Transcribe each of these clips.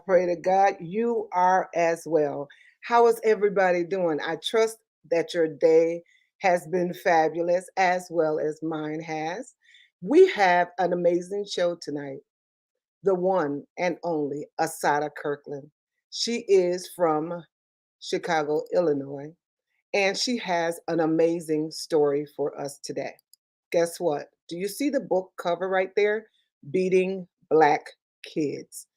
pray to God you are as well. How is everybody doing? I trust that your day has been fabulous as well as mine has. We have an amazing show tonight. The one and only Asadah Kirkland. She is from Chicago, Illinois, and she has an amazing story for us today. Guess what? Do you see the book cover right there? Beating Black Kids.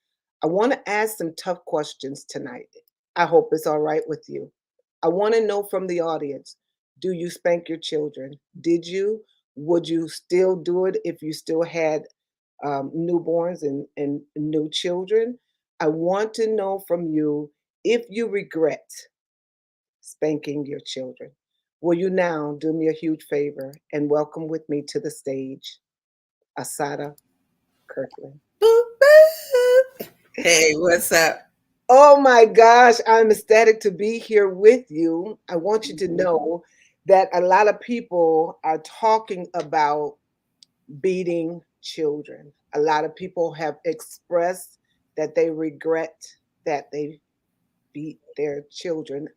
I want to ask some tough questions tonight. I hope it's all right with you. I want to know from the audience, do you spank your children? Did you? Would you still do it if you still had newborns and new children? I want to know from you if you regret spanking your children. Will you now do me a huge favor and welcome with me to the stage Asadah Kirkland? Boop, boop. Hey, what's up? Oh my gosh, I'm ecstatic to be here with you. I want you to know that a lot of people are talking about beating children. A lot of people have expressed that they regret that they beat their children,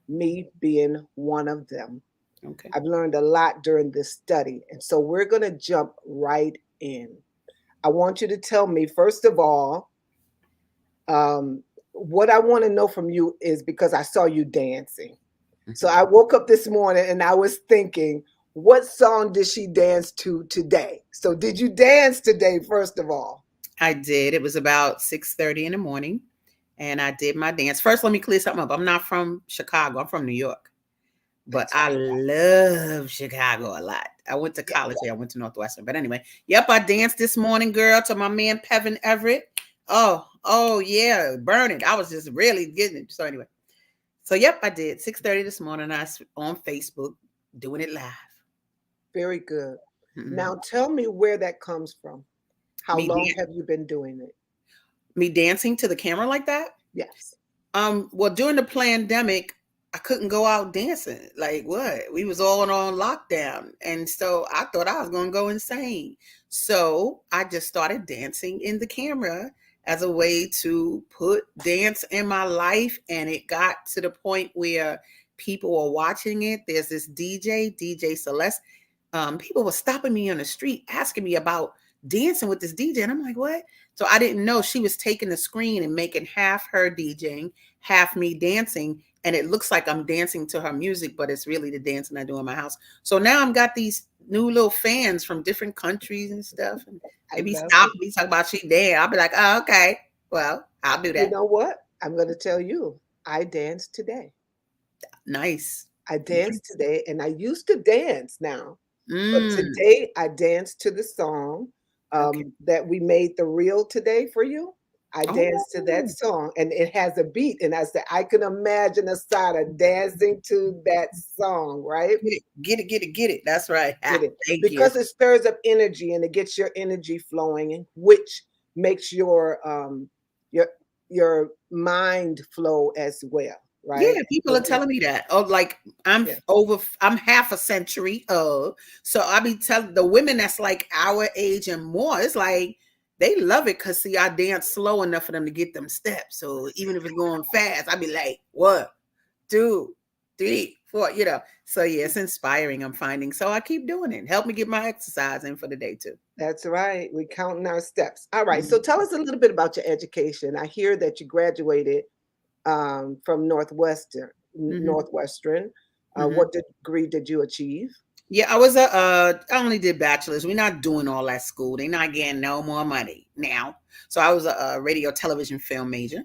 me being one of them. Okay. I've learned a lot during this study. And so we're going to jump right in. I want you to tell me, first of all, what I want to know from you is because I saw you dancing. So I woke up this morning and I was thinking, what song did she dance to today? So did you dance today, first of all? I did. It was about 6:30 in the morning, and I did my dance. First, let me clear something up. I'm not from Chicago. I'm from New York, but That's I right. love Chicago a lot. I went to Yeah. college here. I went to Northwestern. But anyway, yep, I danced this morning, girl, to my man Pevin Everett. Oh yeah, burn it. I was just really getting it. So anyway, so yep, I did 6:30 this morning. I was on Facebook doing it live. Very good. Mhm. Now tell me where that comes from. How Me long dan- have you been doing it? me dancing to the camera like that. Yes. Well, during the pandemic, I couldn't go out dancing. Like what? We was all on lockdown. And so I thought I was gonna go insane. So I just started dancing in the camera as a way to put dance in my life. And it got to the point where people were watching it. There's this DJ Celeste. People were stopping me on the street asking me about dancing with this DJ. And I'm like, what? So I didn't know she was taking the screen and making half her DJing, half me dancing. And it looks like I'm dancing to her music, but it's really the dancing I do in my house. So now I've got these new little fans from different countries and stuff. And I they be love it. stopping me, talking about she dance. I'll be like, oh, okay. Well, I'll do You that. know what? I'm going to tell you, I danced today. Nice. I danced Nice. today, and I used to dance now, but Mm, today I danced to the song okay. that we made the reel today for you. I danced to that Oh, song, and it has a beat. And I said, I can imagine Asada dancing to that song, right? get it, get it, get it, get it. That's right. Get it? Thank you. Because it stirs up energy and it gets your energy flowing, and which makes your your mind flow as well, right? Yeah, people So are telling me that. Oh, like yeah, I'm half a century of. So I be telling the women that's like our age and more, it's like they love it because see, I dance slow enough for them to get them steps. So even if it's going fast, I be like, one, two, three, four, you know. So yeah, it's inspiring, I'm finding. So I keep doing it. Help me get my exercise in for the day too. that's right. We're counting our steps. All right. So Mhm. tell us a little bit about your education. I hear that you graduated from Mhm. Northwestern. Mhm. What degree did you achieve? Yeah, I only did bachelor's. We're not doing all that school. They're not getting no more money now. So I was a radio, television, film major,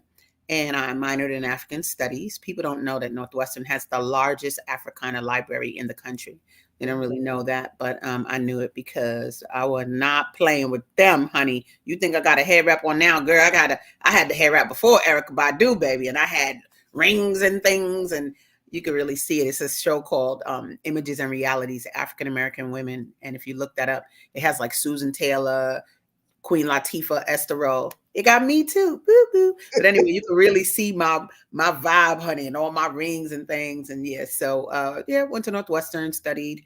and I minored in African studies. People don't know that Northwestern has the largest Africana library in the country. They don't really know that, but I knew it because I was not playing with them, honey. You think I got a hair wrap on now, girl? I had the hair wrap before Erica Badu, baby, and I had rings and things, and you could really see it. It's a show called Images and Realities, African American Women. And if you look that up, it has like Susan Taylor, Queen Latifah, Esther Roll. It got me too. Boo boo. But anyway, you can really see my vibe, honey, and all my rings and things. And yeah, so yeah, went to Northwestern, studied.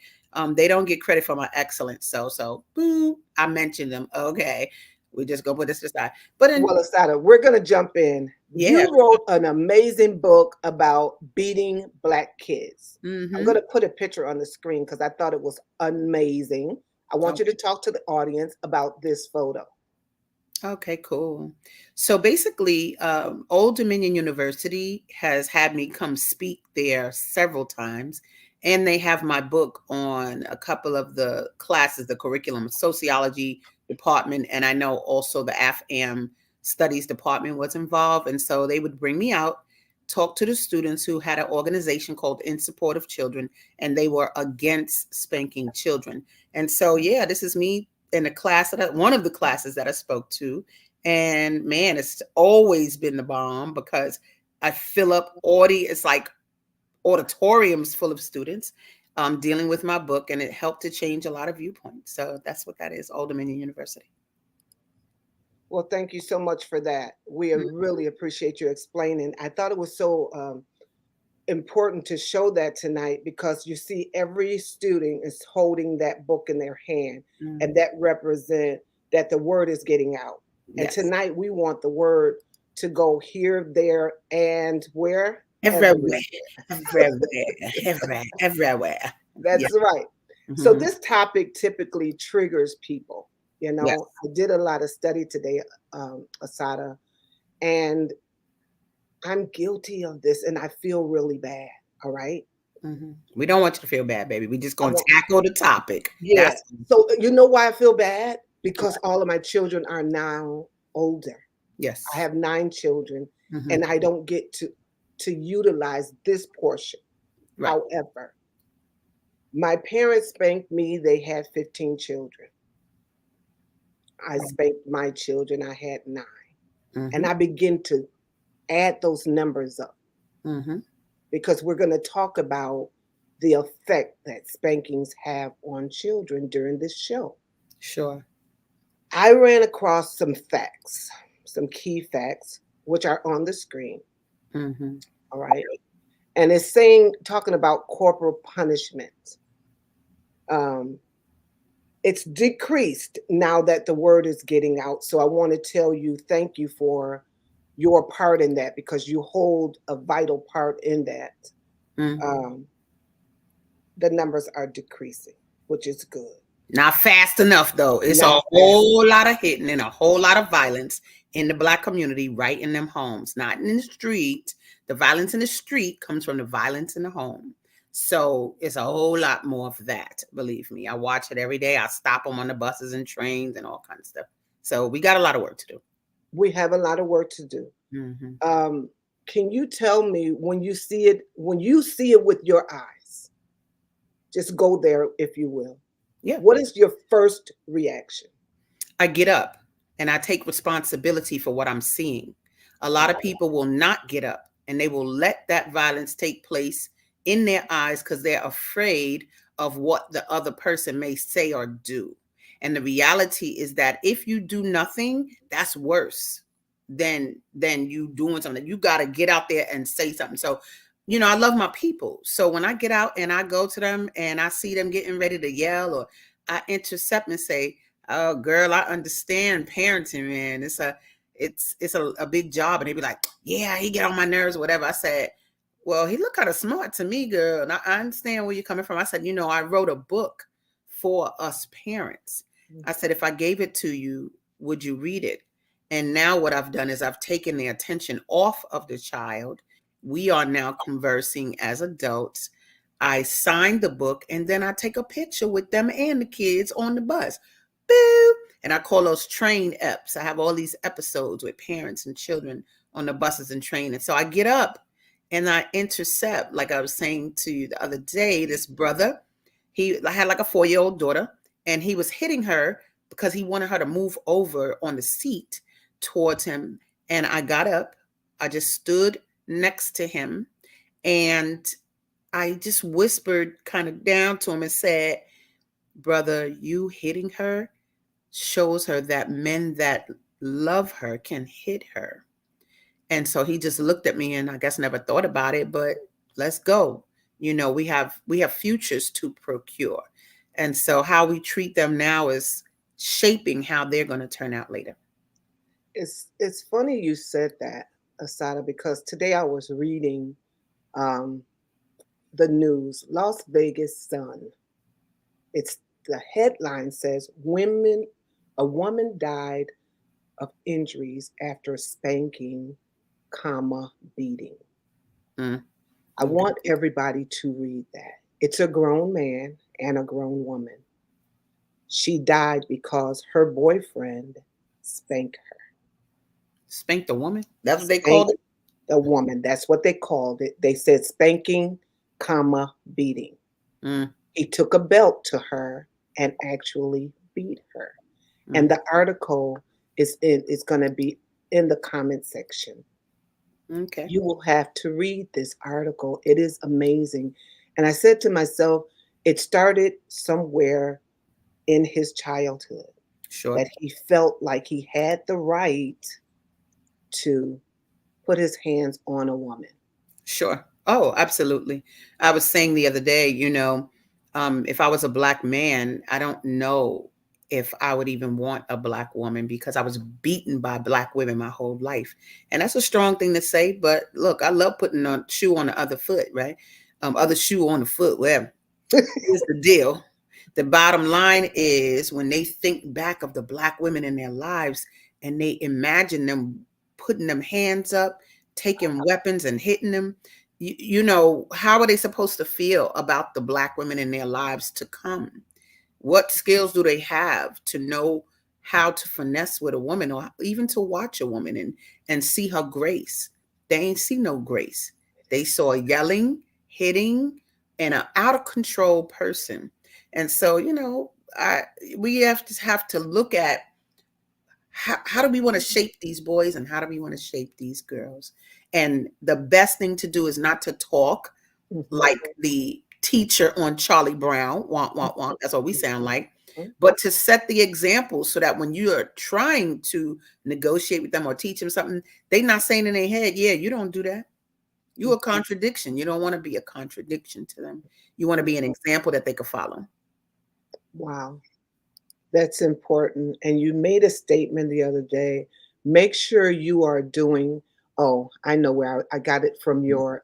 They don't get credit for my excellence. So boo, I mentioned them. Okay. We just go put this aside. But Well, Asadah, we're going to jump in. yeah. You wrote an amazing book about beating Black kids. I'm going Mm-hmm. to put a picture on the screen because I thought it was amazing. I want you to talk to the audience about this photo. Okay, cool. So basically, Old Dominion University has had me come speak there several times, and they have my book on a couple of the classes, the curriculum, sociology department, and I know also the AFAM studies department was involved. And so they would bring me out, talk to the students who had an organization called In Support of Children, and they were against spanking children. And so, yeah, this is me in a class one of the classes that I spoke to, and man, it's always been the bomb because I fill up it's like auditoriums full of students dealing with my book, and it helped to change a lot of viewpoints. So that's what that is, Old Dominion University. Well, thank you so much for that. We really appreciate you explaining. I thought it was so important to show that tonight because you see every student is holding that book in their hand, and that represent that the word is getting out. And Yes. tonight we want the word to go here, there, and where? Everywhere. Everywhere. Yeah. That's right. So Mhm. this topic typically triggers people. You Yes. know, I did a lot of study today, Asadah, and I'm guilty of this, and I feel really bad. All right. We don't want you to feel bad, baby. We just I gonna want, tackle the topic. yeah. That's So you know why I feel bad? Because all of my children are now older. I yes. have 9 children, Hmm. and I don't get to utilize this portion. Right. However, my parents spanked me. They had 15 children. I spanked my children. I had 9, and Hmm. I begin to add those numbers up Hmm. because we're going to talk about the effect that spankings have on children during this show. Sure. I ran across some facts, some key facts, which are on the screen. Hmm. All right. And it's saying, talking about corporal punishment. Um, it's decreased now that the word is getting out. So I want to tell you, thank you for your part in that because you hold a vital part in that. Hmm. Um, the numbers are decreasing, which is good. Not fast enough, though. It's a Not fast. whole lot of hitting and a whole lot of violence in the Black community, right in them homes, not in the street. The violence in the street comes from the violence in the home. So it's a whole lot more of that. Believe me, I watch it every day. I stop them on the buses and trains and all kinds of stuff. So we got a lot of work to do. We have a lot of work to do. Hmm. Um, can you tell me when you see it with your eyes, just go there if you will. Yeah. What is your first reaction? I get up and I take responsibility for what I'm seeing. A lot of people will not get up and they will let that violence take place in their eyes because they're afraid of what the other person may say or do. And the reality is that if you do nothing, that's worse than you doing something. You got to get out there and say something. So, I love my people. So when I get out and I go to them and I see them getting ready to yell, or I intercept and say, "Oh, girl, I understand parenting, man. It's a big job." And they be like, "Yeah, he get on my nerves," or whatever. I said, "Well, he look kind of smart to me, girl. And I understand where you're coming from." I said, "I wrote a book for us parents." I said, "If I gave it to you, would you read it?" And now what I've done is I've taken the attention off of the child. We are now conversing as adults. I sign the book and then I take a picture with them and the kids on the bus. Boo! And I call those train eps. I have all these episodes with parents and children on the buses and train. And so I get up and I intercept, like I was saying to you the other day, this brother, I had like a 4-year-old daughter, and he was hitting her because he wanted her to move over on the seat towards him. And I got up, I just stood next to him, and I just whispered kind of down to him and said, "Brother, you hitting her shows her that men that love her can hit her." And so he just looked at me and I guess never thought about it, but let's go. We have futures to procure. And so how we treat them now is shaping how they're going to turn out later. It's funny you said that, Asada, because today I was reading um, the news. Las Vegas Sun. It's the headline says women a woman died of injuries after spanking, comma, beating. Mm, I okay. want everybody to read that. It's a grown man and a grown woman. She died because her boyfriend spanked her. Spank the woman. That's what they called Spanked it. the woman. That's what they called it. They said spanking, comma, beating. Mm, He took a belt to her and actually beat her. And mm, the article is going to be in the comment section. okay. You will have to read this article. It is amazing. And I said to myself, it started somewhere in his childhood Sure. that he felt like he had the right to put his hands on a woman. Sure. Oh, absolutely. I was saying the other day, if I was a black man, I don't know if I would even want a black woman because I was beaten by black women my whole life. And that's a strong thing to say, but look, I love putting a shoe on the other foot, right? Other shoe on the foot, whatever. Here's the deal. The bottom line is when they think back of the black women in their lives and they imagine them putting them hands up, taking weapons and hitting them, how are they supposed to feel about the black women in their lives to come? What skills do they have to know how to finesse with a woman or even to watch a woman and see her grace? They ain't see no grace. They saw yelling, hitting, and an out of control person. And so, I we have to look at how do we want to shape these boys and how do we want to shape these girls. And the best thing to do is not to talk Mhm, like the teacher on Charlie Brown, womp, womp, womp. That's what we sound like. mhm. But to set the example so that when you are trying to negotiate with them or teach them something, they not saying in their head, yeah, you don't do that. You a contradiction. You don't want to be a contradiction to them. You want to be an example that they could follow. Wow, that's important. And you made a statement the other day. Make sure you are doing. Oh, I know where I got it from your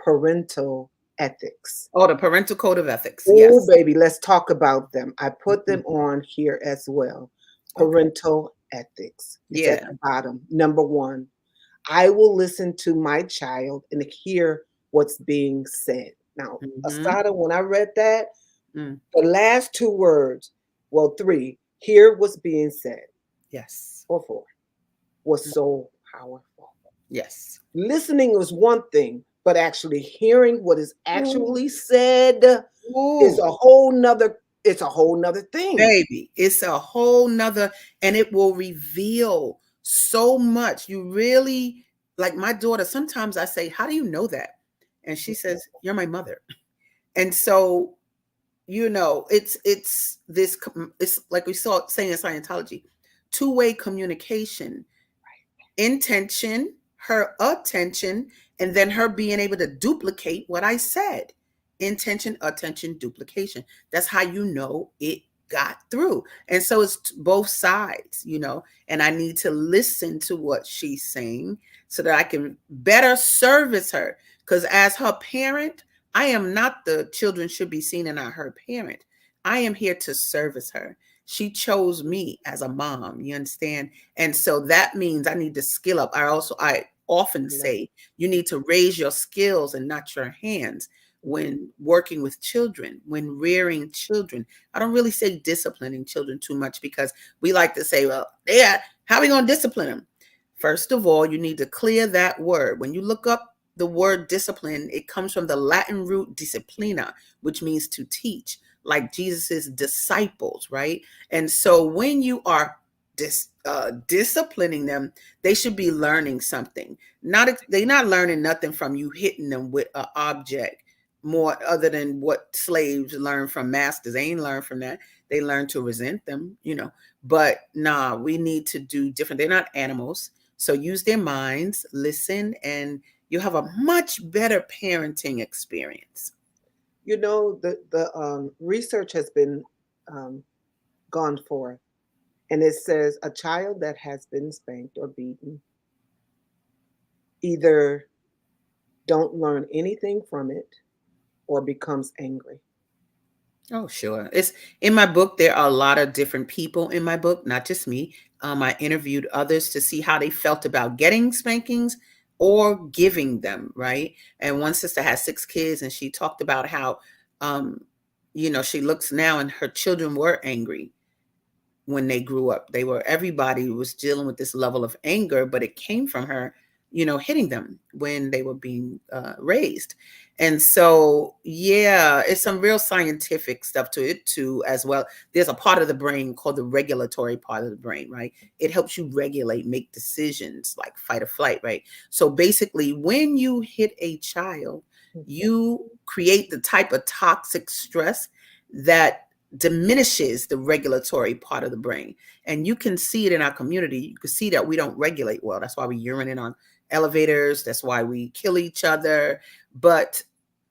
parental ethics. Oh, the parental code of ethics. Oh, Yes. baby, let's talk about them. I put Mhm. them on here as well. Okay. Parental ethics. It's at Yeah. the bottom. Number one, I will listen to my child and hear what's being said. Now, Hmm. Asada, when I read that, Mm. the last two words, well, three, hear what's being said, Yes. or four, was so powerful. Yes. Listening was one thing, but actually hearing what is Ooh. actually said is Ooh. a whole nother thing. Baby, it's a whole nother, and it will reveal so much. You really, like my daughter, sometimes I say, how do you know that? And she says, you're my mother. And so, it's like we saw saying in Scientology, two-way communication, intention, her attention, and then her being able to duplicate what I said. Intention, attention, duplication. That's how you know it got through. And so it's both sides, and I need to listen to what she's saying so that I can better service her. Because as her parent, I am not the children should be seen and not her parent. I am here to service her. She chose me as a mom, you understand? And so that means I need to skill up. I often say you need to raise your skills and not your hands when working with children, when rearing children. I don't really say disciplining children too much because we like to say, well, yeah, how are we going to discipline them? First of all, you need to clear that word. When you look up the word discipline, it comes from the Latin root disciplina, which means to teach, like Jesus's disciples, right? And so when you are disciplining them, they should be learning something. They're not learning nothing from you hitting them with an object more other than what slaves learn from masters. They ain't learn from that. They learn to resent them. But nah, we need to do different. They're not animals. So use their minds, listen, and you have a much better parenting experience. You know, the research has been um, gone forth. And it says a child that has been spanked or beaten either don't learn anything from it or becomes angry. Oh, sure. It's in my book. There are a lot of different people in my book, not just me. I interviewed others to see how they felt about getting spankings or giving them, right? And one sister has 6 kids, and she talked about how, um, she looks now and her children were angry when they grew up. Everybody was dealing with this level of anger, but it came from her, hitting them when they were being raised. And so, yeah, it's some real scientific stuff to it too, as well. There's a part of the brain called the regulatory part of the brain, right? It helps you regulate, make decisions like fight or flight, right? So basically, when you hit a child, Mhm. you create the type of toxic stress that diminishes the regulatory part of the brain. And you can see it in our community. You can see that we don't regulate well. That's why we urinate on elevators. That's why we kill each other. But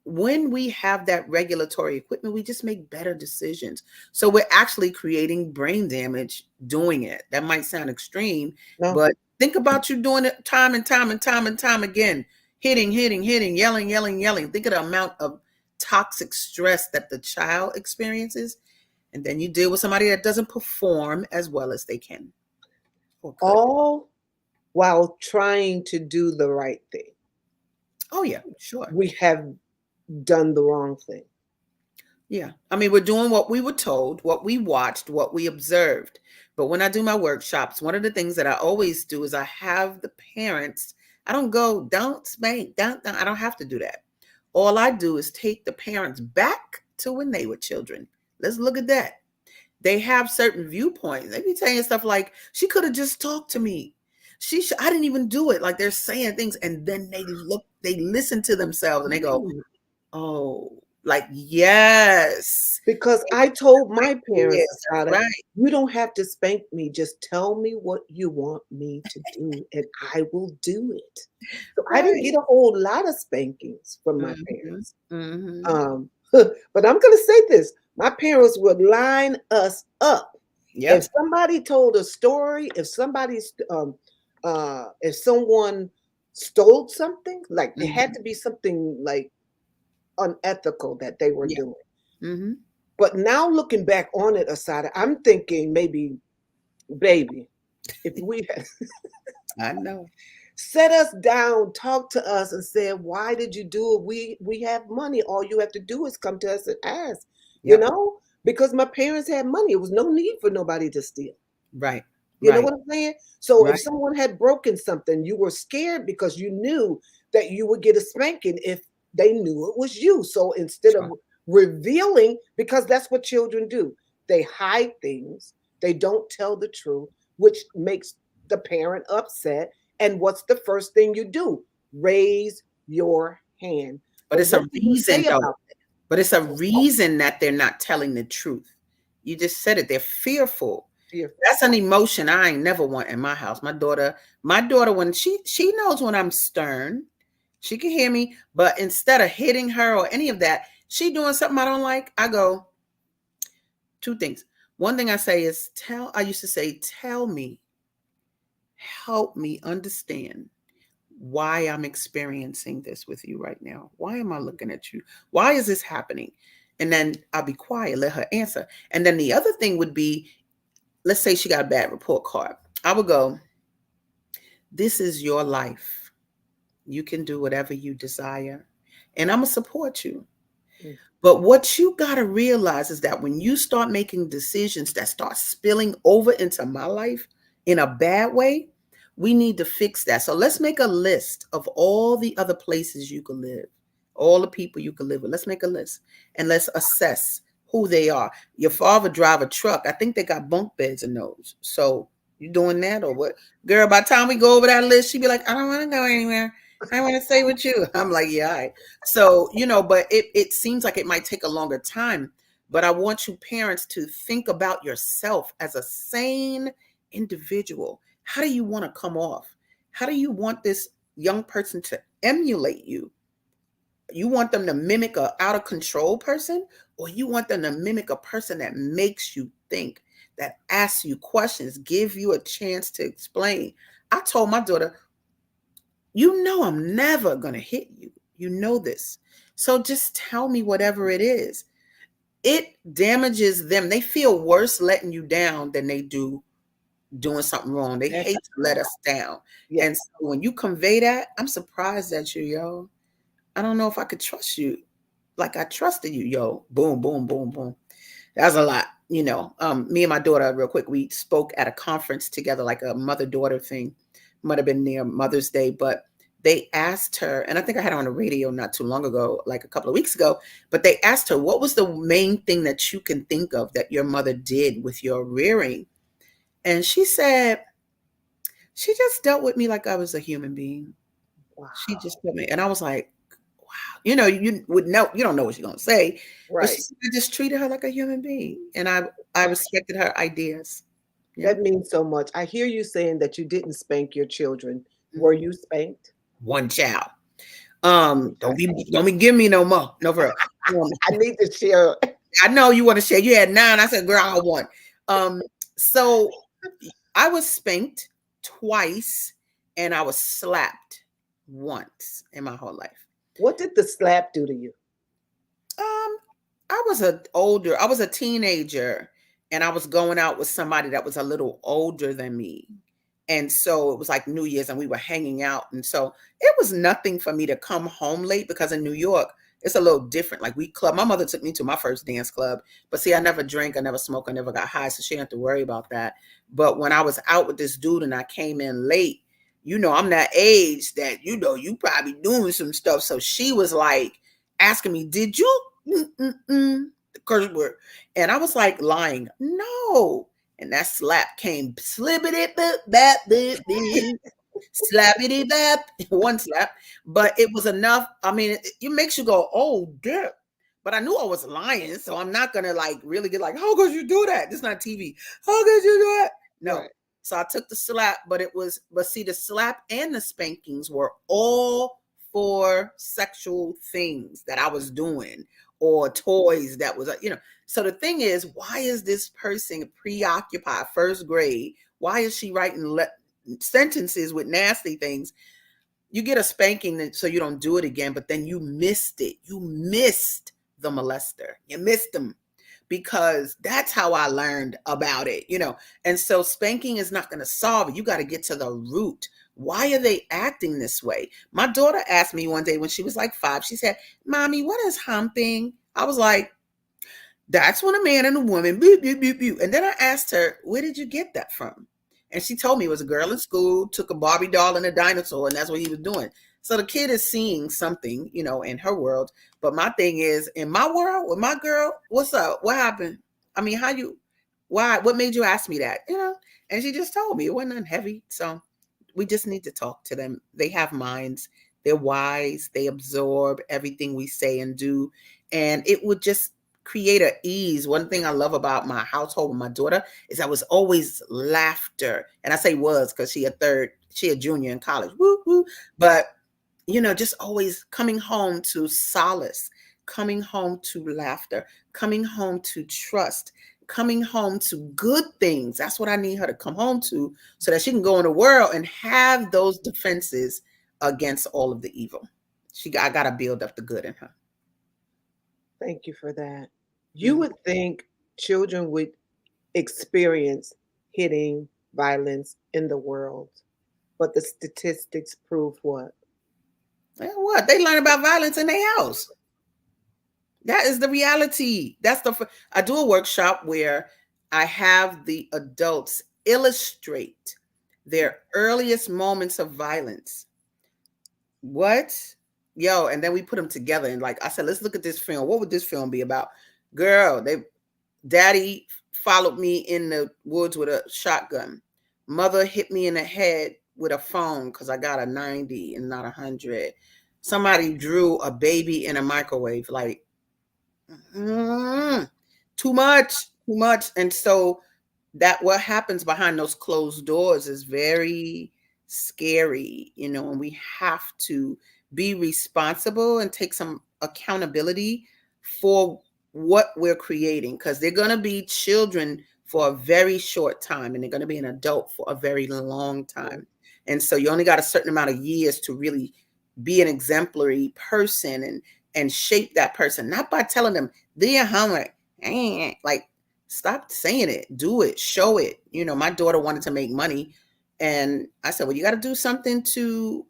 when we have that regulatory equipment, we just make better decisions. So we're actually creating brain damage doing it. That might sound extreme, No, but think about you doing it time and time and time and time again, hitting, hitting, hitting, yelling, yelling, yelling. Think of the amount of toxic stress that the child experiences, and then you deal with somebody that doesn't perform as well as they can or could. all while trying to do the right thing. Oh yeah, sure. We have done the wrong thing. Yeah. I mean, we're doing what we were told, what we watched, what we observed. But when I do my workshops, one of the things that I always do is I have the parents, I don't go, don't spank, don't. I don't have to do that. All I do is take the parents back to when they were children. Let's look at that. They have certain viewpoints. They be saying stuff like, she could have just talked to me. I didn't even do it. Like they're saying things, and then they listen to themselves and they go, Right. oh, like, yes. Because I told my parents, Yes, that's Asada, right. you don't have to spank me. Just tell me what you want me to do, and I will do it. So I didn't Right. get a whole lot of spankings from my Mhm. parents. Mhm. But I'm going to say this, my parents would line us up. If Yep. somebody told a story, if someone stole something, like it had Mhm. to be something like unethical that they were Yeah. doing. Mhm. But now looking back on it, Asada, I'm thinking maybe, baby, if we had I know. set us down, talk to us, and said, "Why did you do it? We have money. All you have to do is come to us and ask." You Yep. know, because my parents had money. It was no need for nobody to steal. Right. You know Right. what I'm saying? So if Right. someone had broken something, you were scared because you knew that you would get a spanking if they knew it was you. So instead of Sure. revealing, because that's what children do, they hide things, they don't tell the truth, which makes the parent upset. And what's the first thing you do? Raise your hand. But But it's a what do you reason say though. about But it's a that? Oh, reason that they're not telling the truth. You just said it. They're fearful. fearful. That's an emotion I ain't never want in my house. My daughter, when she knows when I'm stern, she can hear me. But instead of hitting her or any of that, she doing something I don't like. I go, two things. One thing I say is I used to say, tell me, help me understand why I'm experiencing this with you right now. Why am I looking at you? Why is this happening? And then I'll be quiet, let her answer. And then the other thing would be, let's say she got a bad report card. I would go, this is your life. You can do whatever you desire, and I'm going to support you. Mm. But what you got to realize is that when you start making decisions that start spilling over into my life in a bad way, we need to fix that. So let's make a list of all the other places you could live, all the people you could live with. Let's make a list and let's assess who they are. Your father drive a truck. I think they got bunk beds in those. So you doing that or what? Girl, by the time we go over that list, she'd be like, I don't want to go anywhere. I want to stay with you. I'm like, yeah, all right. So, but it seems like it might take a longer time. But I want you parents to think about yourself as a sane individual. How do you want to come off? How do you want this young person to emulate you? You want them to mimic a out of control person, or you want them to mimic a person that makes you think, that asks you questions, give you a chance to explain. I told my daughter, you know, I'm never going to hit you. You know this. So just tell me whatever it is. It damages them. They feel worse letting you down than they do doing something wrong. They That's hate to let us down. yeah. And so when you convey that, I'm surprised at you, yo. I don't know if I could trust you like I trusted you, yo. Boom, boom, boom, boom. That's a lot, you know. Me and my daughter, real quick, we spoke at a conference together, like a mother-daughter thing. Might have been near Mother's Day, but they asked her, and I think I had her on the radio not too long ago, like a couple of weeks ago, but they asked her, what was the main thing that you can think of that your mother did with your rearing? And she said, she just dealt with me like I was a human being. Wow. She just told me, and I was like, wow, you know, you would know, you don't know what she's gonna say, but she Right. said, I just treated her like a human being, and I respected her ideas. Yeah. That means so much. I hear you saying that you didn't spank your children. Were Mhm. you spanked? One child. Okay. Don't be give me no more. No, for real. I need to share. I know you want to share. You had 9. I said, girl, I want. So I was spanked twice, and I was slapped once in my whole life. What did the slap do to you? Um, I was a teenager, and I was going out with somebody that was a little older than me. And so it was like New Year's and we were hanging out. And so it was nothing for me to come home late because in New York, it's a little different. Like we club, my mother took me to my first dance club, but see, I never drank, I never smoked, I never got high. So she didn't have to worry about that. But when I was out with this dude and I came in late, you know, I'm that age that, you know, you probably doing some stuff. So she was like asking me, did you, the curse word. And I was like lying. No. And that slap came slippity bap, slappity bap, one slap. But it was enough. I mean, it makes you go, oh, damn. But I knew I was lying. So I'm not going to like really get like, how could you do that? This is not TV. How could you do that? No. Right. So I took the slap, but see, the slap and the spankings were all for sexual things that I was doing or toys that was, you know. So the thing is, why is this person preoccupied, first grade? Why is she writing sentences with nasty things? You get a spanking so you don't do it again, but then you missed it. You missed the molester. You missed them because that's how I learned about it, you know. And so spanking is not going to solve it. You got to get to the root. Why are they acting this way? My daughter asked me one day when she was like 5, she said, Mommy, what is humping? I was like, that's when a man and a woman, boop, boop, boop, boop. And then I asked her, where did you get that from? And she told me it was a girl in school, took a Barbie doll and a dinosaur, and that's what he was doing. So the kid is seeing something, you know, in her world. But my thing is, in my world, with my girl, what's up? What happened? I mean, what made you ask me that? You know? And she just told me it wasn't nothing heavy. So we just need to talk to them. They have minds. They're wise. They absorb everything we say and do. And it would just create an ease. One thing I love about my household with my daughter is I was always laughter. And I say was because she a junior in college. Woo, woo. But, you know, just always coming home to solace, coming home to laughter, coming home to trust, coming home to good things. That's what I need her to come home to so that she can go in the world and have those defenses against all of the evil. I got to build up the good in her. Thank you for that. You Mhm. would think children would experience hitting violence in the world, but the statistics prove what? And what? They learn about violence in their house. That is the reality. I do a workshop where I have the adults illustrate their earliest moments of violence. What? Yo, and then we put them together and like I said, let's look at this film. What would this film be about? Girl, daddy followed me in the woods with a shotgun. Mother hit me in the head with a phone because I got a 90 and not 100. Somebody drew a baby in a microwave. Like, too much. And so that what happens behind those closed doors is very scary, you know, and we have to be responsible and take some accountability for what we're creating because they're going to be children for a very short time, and they're going to be an adult for a very long time. And so you only got a certain amount of years to really be an exemplary person and shape that person, not by telling them they're homework. Like, stop saying it, do it, show it. My daughter wanted to make money, and I said, well, you got to do something to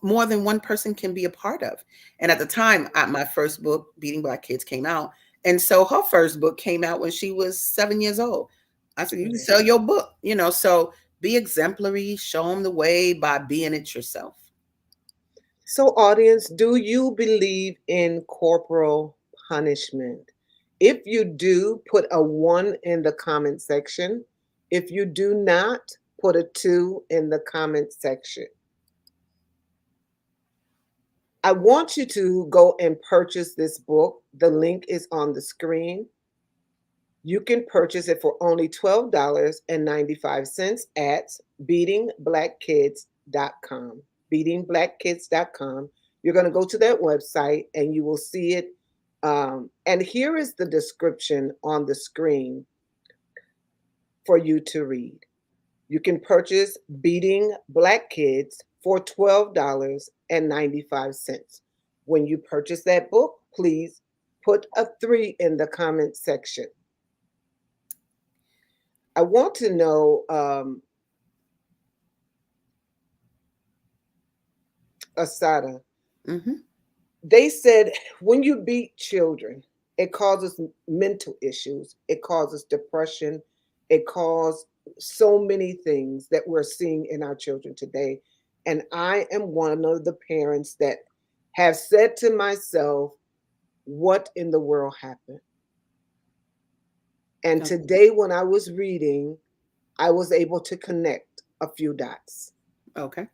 more than one person can be a part of. And at the time, my first book, Beating Black Kids, came out. And so her first book came out when she was 7 years old. I said, you can sell your book, so be exemplary, show them the way by being it yourself. So, audience, do you believe in corporal punishment? If you do, put a 1 in the comment section. If you do not, put a 2 in the comment section. I want you to go and purchase this book. The link is on the screen. You can purchase it for only $12.95 at beatingblackkids.com. Beatingblackkids.com. You're going to go to that website and you will see it. And here is the description on the screen for you to read. You can purchase Beating Black Kids for $12.95. When you purchase that book, please put a 3 in the comment section. I want to know, Asadah, they said when you beat children, it causes mental issues, it causes depression, it causes so many things that we're seeing in our children today. And I am one of the parents that have said to myself, what in the world happened? And today, when I was reading, I was able to connect a few dots. Okay.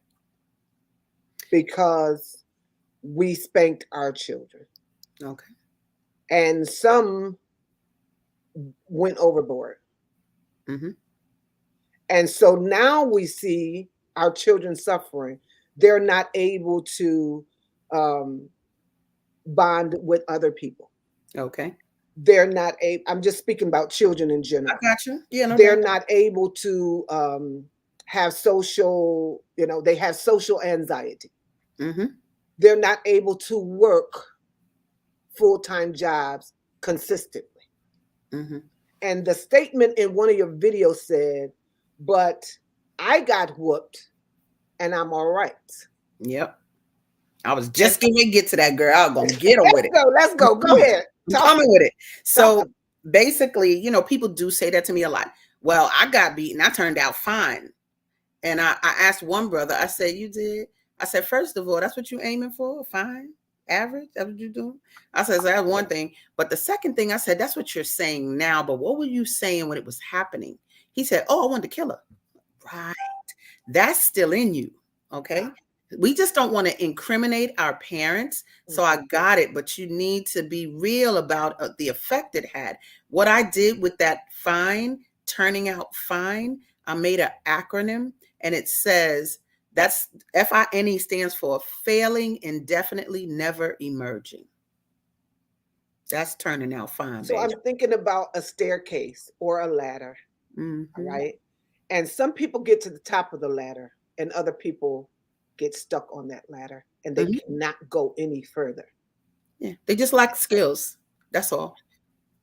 Because we spanked our children. Okay. And some went overboard. And so now we see our children suffering. They're not able to bond with other people. Okay. They're not able, I'm just speaking about children in general. I got you. Yeah, no, they're not able to have social, they have social anxiety. They're not able to work full-time jobs consistently. And the statement in one of your videos said, but I got whooped and I'm all right. Yep. I was just going to get to that, girl. I was going to get them with it. Let's go. Go ahead. Tell me with it. So basically, people do say that to me a lot. Well, I got beaten. I turned out fine. And I asked one brother, I said, you did? I said, first of all, that's what you aiming for? Fine? Average? That's what you doing? I said, so that's one thing. But the second thing I said, that's what you're saying now. But what were you saying when it was happening? He said, oh, I wanted to kill her. Right. That's still in you. Okay. We just don't want to incriminate our parents. So I got it. But you need to be real about the effect it had. What I did with that fine, turning out fine, I made an acronym and it says, that's FINE stands for failing indefinitely, never emerging. That's turning out fine. So baby. I'm thinking about a staircase or a ladder, right? And some people get to the top of the ladder and other people get stuck on that ladder and they cannot go any further. Yeah, they just lack skills. That's all.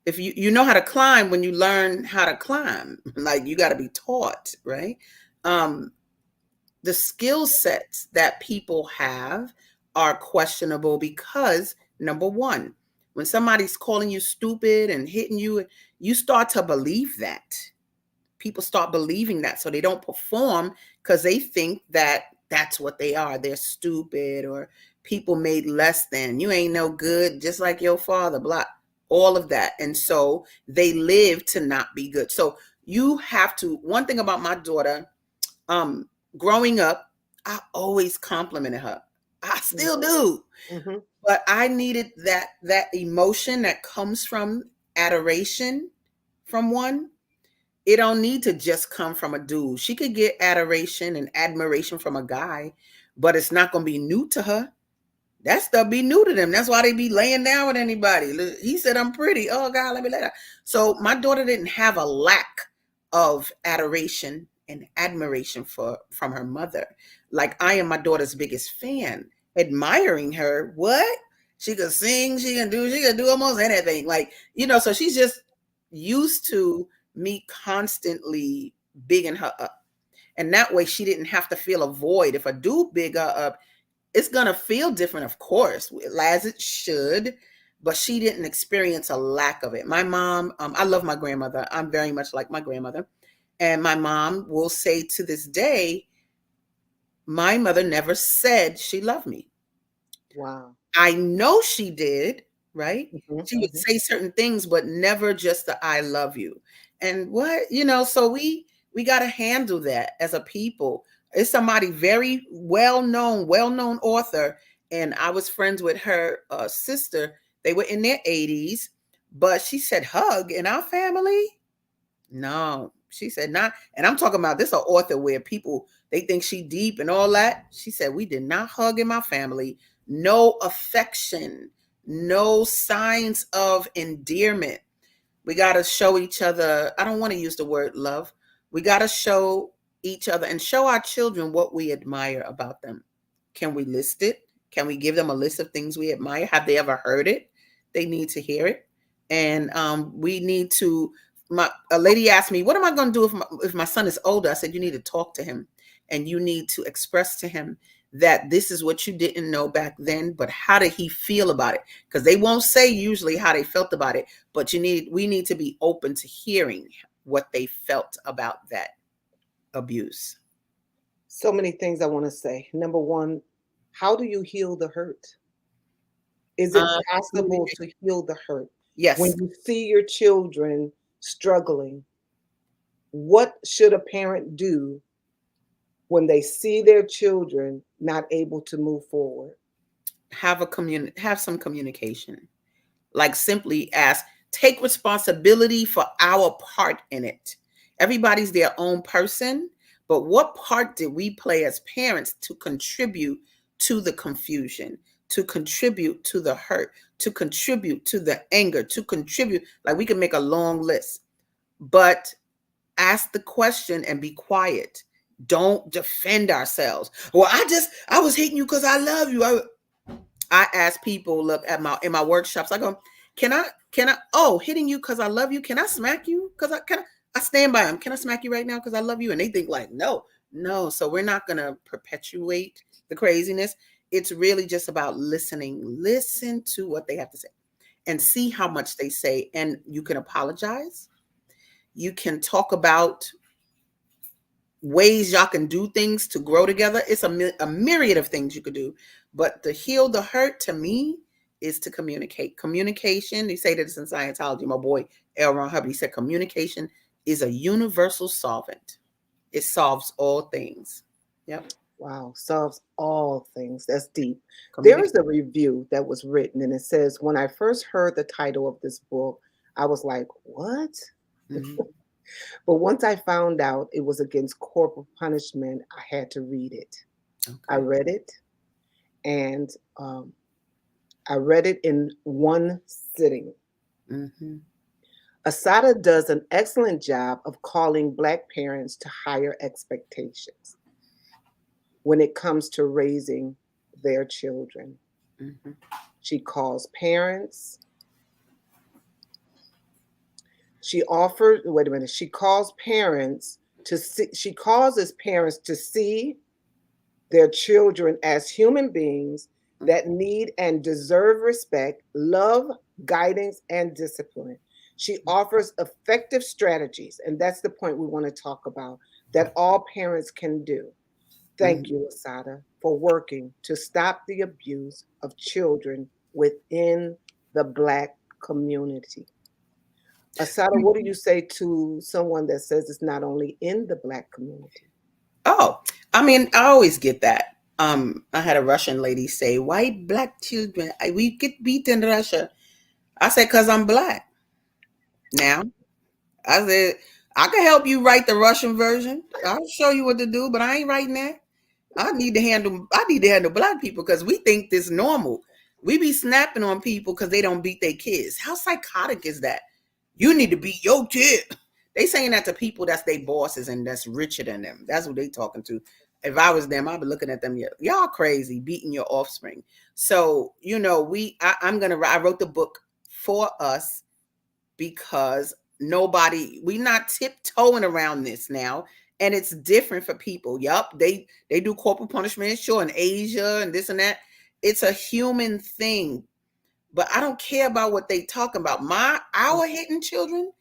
If you know how to climb when you learn how to climb, like you got to be taught, right? The skill sets that people have are questionable because, number one, when somebody's calling you stupid and hitting you, you start to believe that. People start believing that. So they don't perform because they think that that's what they are. They're stupid or people made less than. You ain't no good, just like your father, blah, all of that. And so they live to not be good. So you have to, one thing about my daughter, growing up, I always complimented her. I still do. But I needed that emotion that comes from adoration from one. It don't need to just come from a dude. She could get adoration and admiration from a guy, but it's not going to be new to her. That stuff be new to them. That's why they be laying down with anybody. He said I'm pretty. Oh God, let me lay down. So my daughter didn't have a lack of adoration and admiration for from her mother. Like I am my daughter's biggest fan, admiring her. What? She could sing, she can do almost anything. Like, so she's just used to me constantly bigging her up. And that way she didn't have to feel a void. If I do big her up, it's gonna feel different, of course, as it should, but she didn't experience a lack of it. My mom, I love my grandmother. I'm very much like my grandmother. And my mom will say to this day, my mother never said she loved me. Wow. I know she did, right? Mhm, She would mhm. say certain things, but never just the I love you. And so we got to handle that as a people. It's somebody very well-known author, and I was friends with her sister. They were in their 80s, but she said hug in our family. No, she said not. And I'm talking about this an author where people they think she deep and all that. She said we did not hug in my family. No affection, no signs of endearment. We got to show each other. I don't want to use the word love. We got to show each other and show our children what we admire about them. Can we list it? Can we give them a list of things we admire? Have they ever heard it? They need to hear it. And we need to. A lady asked me, "What am I going to do if my son is older?" I said, "You need to talk to him, and you need to express to him that this is what you didn't know back then, but how did he feel about it? Because they won't say usually how they felt about it, but we need to be open to hearing what they felt about that abuse." So many things I want to say. Number one, how do you heal the hurt? Is it possible Communicate. to heal the hurt? When Yes, you see your children struggling, what should a parent do when they see their children not able to move forward? have some communication. Like simply ask, take responsibility for our part in it. Everybody's their own person, but what part did we play as parents to contribute to the confusion, to contribute to the hurt, to contribute to the anger, to contribute? Like we can make a long list, but ask the question and be quiet. Don't defend ourselves. Well, I was hating you because I love you. I ask people, look at in my workshops, I go, oh, hitting you because I love you. Can I smack you? I stand by them. Can I smack you right now? Because I love you. And they think like, no, no. So we're not going to perpetuate the craziness. It's really just about listening. Listen to what they have to say and see how much they say. And you can apologize. You can talk about ways y'all can do things to grow together. It's a myriad of things you could do, but to heal the hurt to me is to communicate. Communication, they say this in Scientology. My boy L. Ron Hubbard, he said communication is a universal solvent. It solves all things. Yep. Wow, solves all things. That's deep. There is Communicate. a review that was written, and it says, when I first heard the title of this book, I was like, what? Mm-hmm. But once I found out it was against corporal punishment, I had to read it. I Okay. read it, and I read it in one sitting. Mm-hmm. Asadah does an excellent job of calling Black parents to higher expectations when it comes to raising their children. Mm-hmm. She calls parents. Wait a minute. She calls parents to see, she causes parents to see their children as human beings that need and deserve respect, love, guidance, and discipline. She offers effective strategies, and that's the point we want to talk about, that all parents can do. Mm-hmm. Thank you, Asadah, for working to stop the abuse of children within the Black community. Asadah, what do you say to someone that says it's not only in the Black community? Oh, I mean, I always get that. I had a Russian lady say, "Why Black children? We get beat in Russia." I said, "Cause I'm Black." Now I said, I can help you write the Russian version. I'll show you what to do, but I ain't writing that. I need to handle black people because we think this normal. We be snapping on people because they don't beat their kids. How psychotic is that? You need to beat your kid. They saying that to people that's their bosses and that's richer than them. That's what they talking to. If I was them, I'd be looking at them. Y'all crazy, beating your offspring. So I wrote the book for us because we not tiptoeing around this now, and it's different for people. Yup, they do corporal punishment, sure, in Asia and this and that. It's a human thing, but I don't care about what they talking about. Our hitting children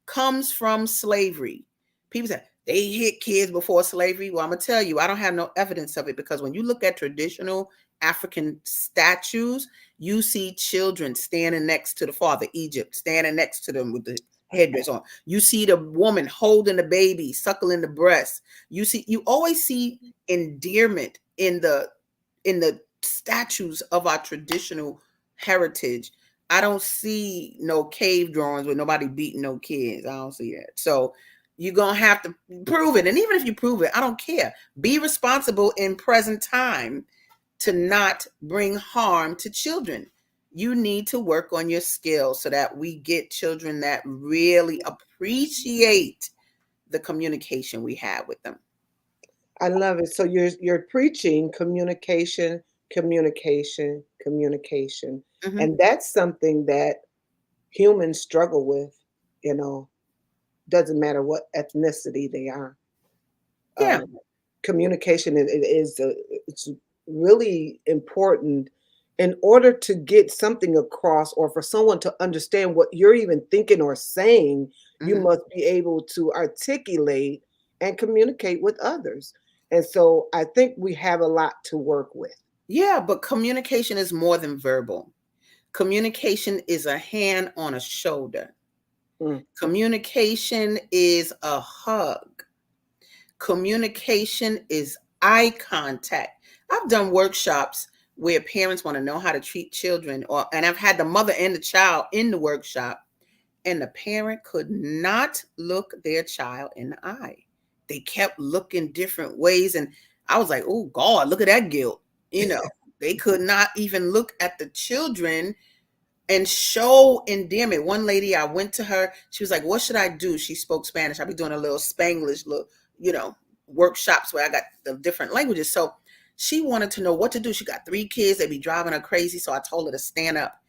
comes from slavery. People say they hit kids before slavery. Well, I'm gonna tell you, I don't have no evidence of it because when you look at traditional African statues, you see children standing next to the father, Egypt, standing next to them with the headdress on. You see the woman holding the baby, suckling the breast. You always see endearment in the statues of our traditional heritage. I don't see no cave drawings with nobody beating no kids. I don't see that. So you're going to have to prove it. And even if you prove it, I don't care. Be responsible in present time to not bring harm to children. You need to work on your skills so that we get children that really appreciate the communication we have with them. I love it. So you're preaching communication, communication, communication. Hmm. And that's something that humans struggle with, you know, doesn't matter what ethnicity they are. Yeah. Um, Communication it's really important in order to get something across or for someone to understand what you're even thinking or saying. You Hmm. must be able to articulate and communicate with others, and so I think we have a lot to work with. Yeah, but communication is more than verbal. Communication is a hand on a shoulder. Mm. Communication is a hug. Communication is eye contact. I've done workshops where parents want to know how to treat children, and I've had the mother and the child in the workshop, and the parent could not look their child in the eye. They kept looking different ways, and I was like, "Oh God, look at that guilt." You know, they could not even look at the children and show endearment. One lady, I went to her, she was like, "What should I do?" She spoke Spanish. I'll be doing a little Spanglish, little, you know, workshops where I got the different languages. So she wanted to know what to do. She got 3 kids, they be driving her crazy. So I told her to stand up.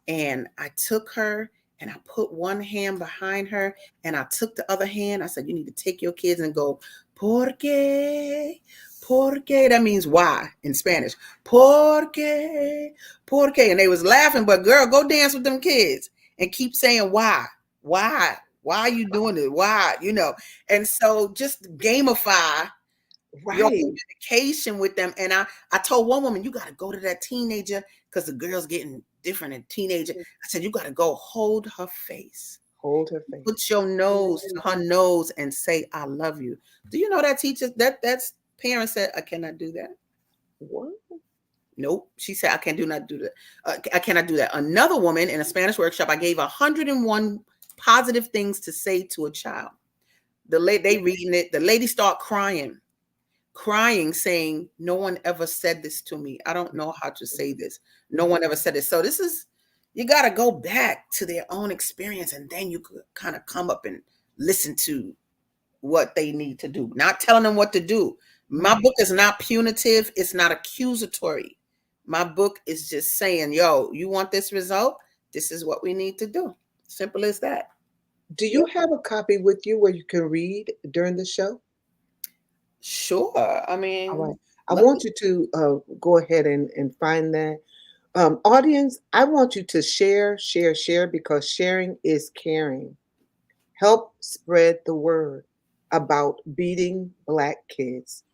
And I took her and I put one hand behind her and I took the other hand. I said, "You need to take your kids and go, porque, porque." That means why in Spanish. Porque, porque. And they was laughing, but girl, go dance with them kids and keep saying why, why, why are you doing it? Why, And so just gamify your Right. communication with them. And I told one woman, "You got to go to that teenager because the girl's getting different in teenager." I said, "You got to go hold her face. Hold her face. Put your nose to her nose and say, 'I love you.'" Do you know that teacher, that's parents said, "I cannot do that." What? Nope. She said, "I can't do not do that. I cannot do that." Another woman in a Spanish workshop, I gave 101 positive things to say to a child. They reading it. The lady start crying, saying, "No one ever said this to me. I don't know how to say this. No one ever said this." So you got to go back to their own experience, and then you could kind of come up and listen to what they need to do. Not telling them what to do. My Right. book is not punitive. It's not accusatory. My book is just saying, "Yo, you want this result? This is what we need to do." Simple as that. Do Yeah, you have a copy with you where you can read during the show? sure. I All mean, right. I let me. want you to go ahead and find that. Audience, I want you to share, share, share because sharing is caring. Help spread the word about beating Black kids.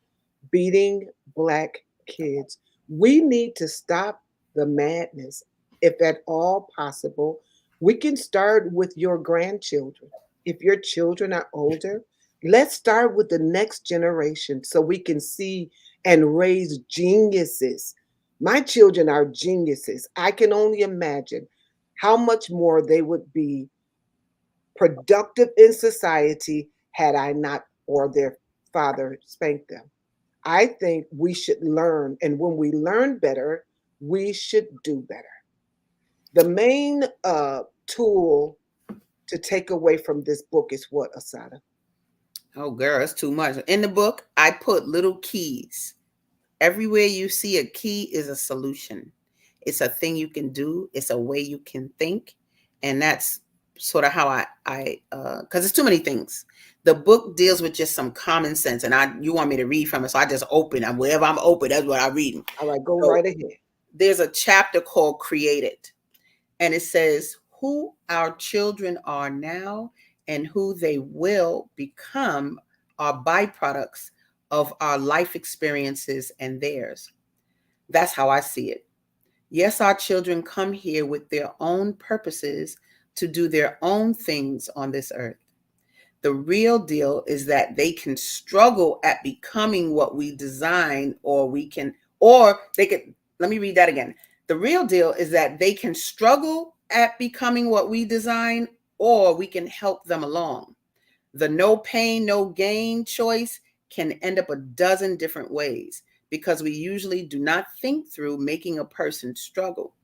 Beating Black kids. We need to stop the madness. If at all possible, we can start with your grandchildren. If your children are older, let's start with the next generation so we can see and raise geniuses. My children are geniuses. I can only imagine how much more they would be productive in society had I not or their father spanked them. I think we should learn. And when we learn better, we should do better. The main tool to take away from this book is what, Asada? Oh, girl, it's too much. In the book, I put little keys. Everywhere you see a key is a solution. It's a thing you can do. It's a way you can think. And that's sort of how because it's too many things. The book deals with just some common sense. And you want me to read from it. So I just open. And wherever I'm open, that's what I read. All right, go So right ahead. there's a chapter called Created. And it says who our children are now and who they will become are byproducts of our life experiences and theirs. That's how I see it. Yes, our children come here with their own purposes to do their own things on this earth. The real deal is that they can struggle at becoming what we design, or they could, let me read that again. The real deal is that they can struggle at becoming what we design, or we can help them along. The no pain, no gain choice can end up a dozen different ways because we usually do not think through making a person struggle.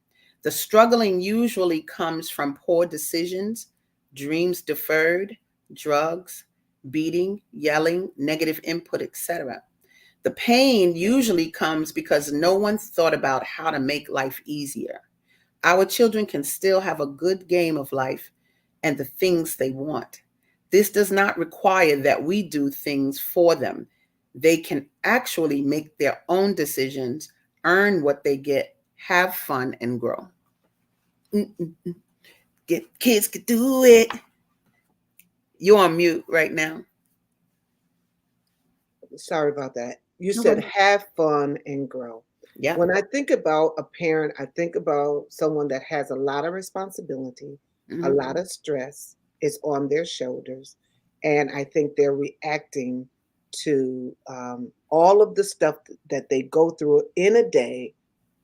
The struggling usually comes from poor decisions, dreams deferred, drugs, beating, yelling, negative input, etc. The pain usually comes because no one thought about how to make life easier. Our children can still have a good game of life and the things they want. This does not require that we do things for them. They can actually make their own decisions, earn what they get, have fun, and grow. Kids can do it. You're on mute right now. Sorry about that. You No, said have fun and grow. yeah. When I think about a parent, I think about someone that has a lot of responsibility, a Mm-hmm. lot of stress is on their shoulders. And I think they're reacting to all of the stuff that they go through in a day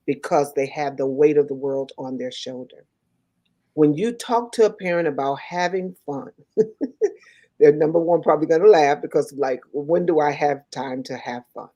because they have the weight of the world on their shoulder. When you talk to a parent about having fun, they're number one probably going to laugh because, like, when do I have time to have fun?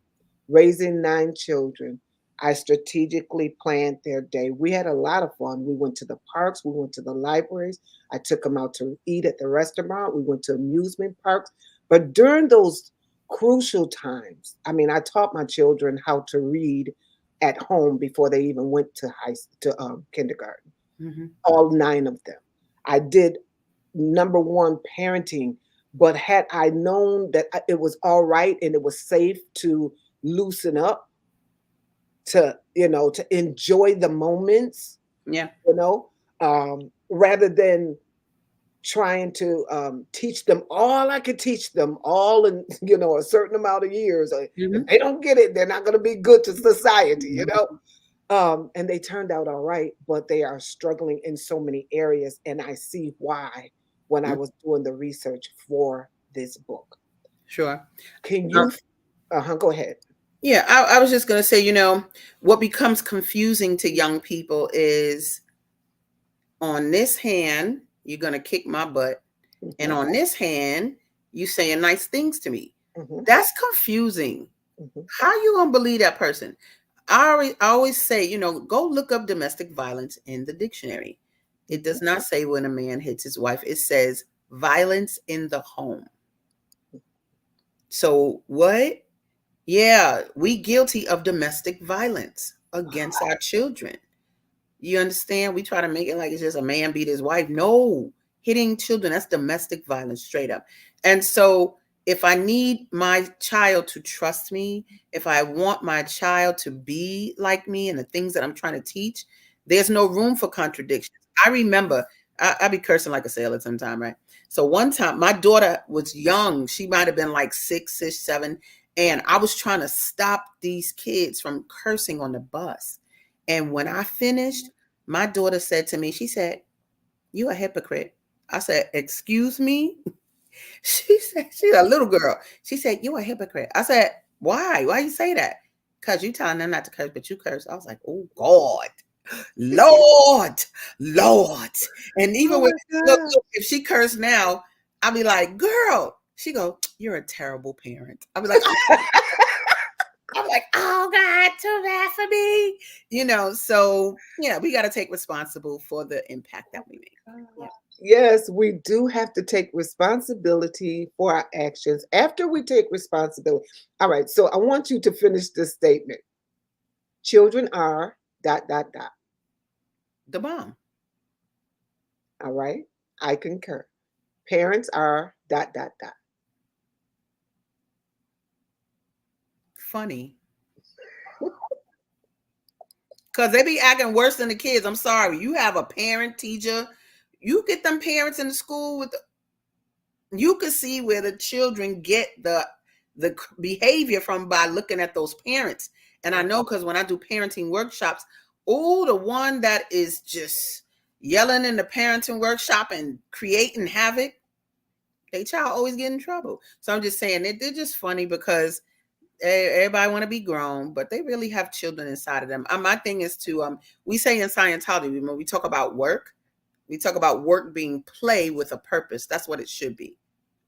Raising 9 children, I strategically planned their day. We had a lot of fun. We went to the parks, we went to the libraries. I took them out to eat at the restaurant. We went to amusement parks. But during those crucial times, I mean, I taught my children how to read at home before they even went to kindergarten. Mm-hmm. All 9 of them. I did number one parenting, but had I known that it was all right and it was safe to loosen up, to enjoy the moments, Yeah. rather than trying to teach them all I could teach them all in a certain amount of years. If Mm-hmm. they don't get it, they're not going to be good to society. Mm-hmm. And they turned out all right, but they are struggling in so many areas, and I see why when I was doing the research for this book. Sure. Can Um, you go ahead. yeah, I was just going to say, what becomes confusing to young people is on this hand, you're going to kick my butt. And Mhm, on this hand, you saying nice things to me. mhm, That's confusing. mhm, How you going to believe that person? I always say, go look up domestic violence in the dictionary. It mhm. does not say when a man hits his wife. It says violence in the home. So what? Yeah, we guilty of domestic violence against our children. You understand? We try to make it like it's just a man beat his wife. No, hitting children, that's domestic violence straight up. And so if I need my child to trust me, if I want my child to be like me and the things that I'm trying to teach, there's no room for contradictions. I remember, I be cursing like a sailor sometime, right? So one time my daughter was young. She might have been like 6, 7. And I was trying to stop these kids from cursing on the bus. And when I finished, my daughter said to me, she said, "You a hypocrite." I said, "Excuse me?" She said, she's a little girl. She said, "You a hypocrite." I said, "Why? Why you say that?" "Because you telling them not to curse, but you curse." I was like, "Oh God, Lord, Lord." And even Oh when my look, God. if she cursed now, I'll be like, "Girl." She go, "You're a terrible parent." I'll be like, God, too bad for me. So yeah, we got to take responsible for the impact that we make. Yeah. Yes, we do have to take responsibility for our actions. After we take responsibility, all right, so I want you to finish this statement. Children are dot, dot, dot. The bomb. All right, I concur. Parents are dot, dot, dot. Funny. Because they be acting worse than the kids. I'm sorry. You have a parent, teacher. You get them parents in the school you can see where the children get the behavior from by looking at those parents. And I know because when I do parenting workshops, the one that is just yelling in the parenting workshop and creating havoc, they child always get in trouble. So I'm just saying they're just funny because everybody want to be grown, but they really have children inside of them. My thing is we say in Scientology, when we talk about work, we talk about work being play with a purpose. That's what it should be.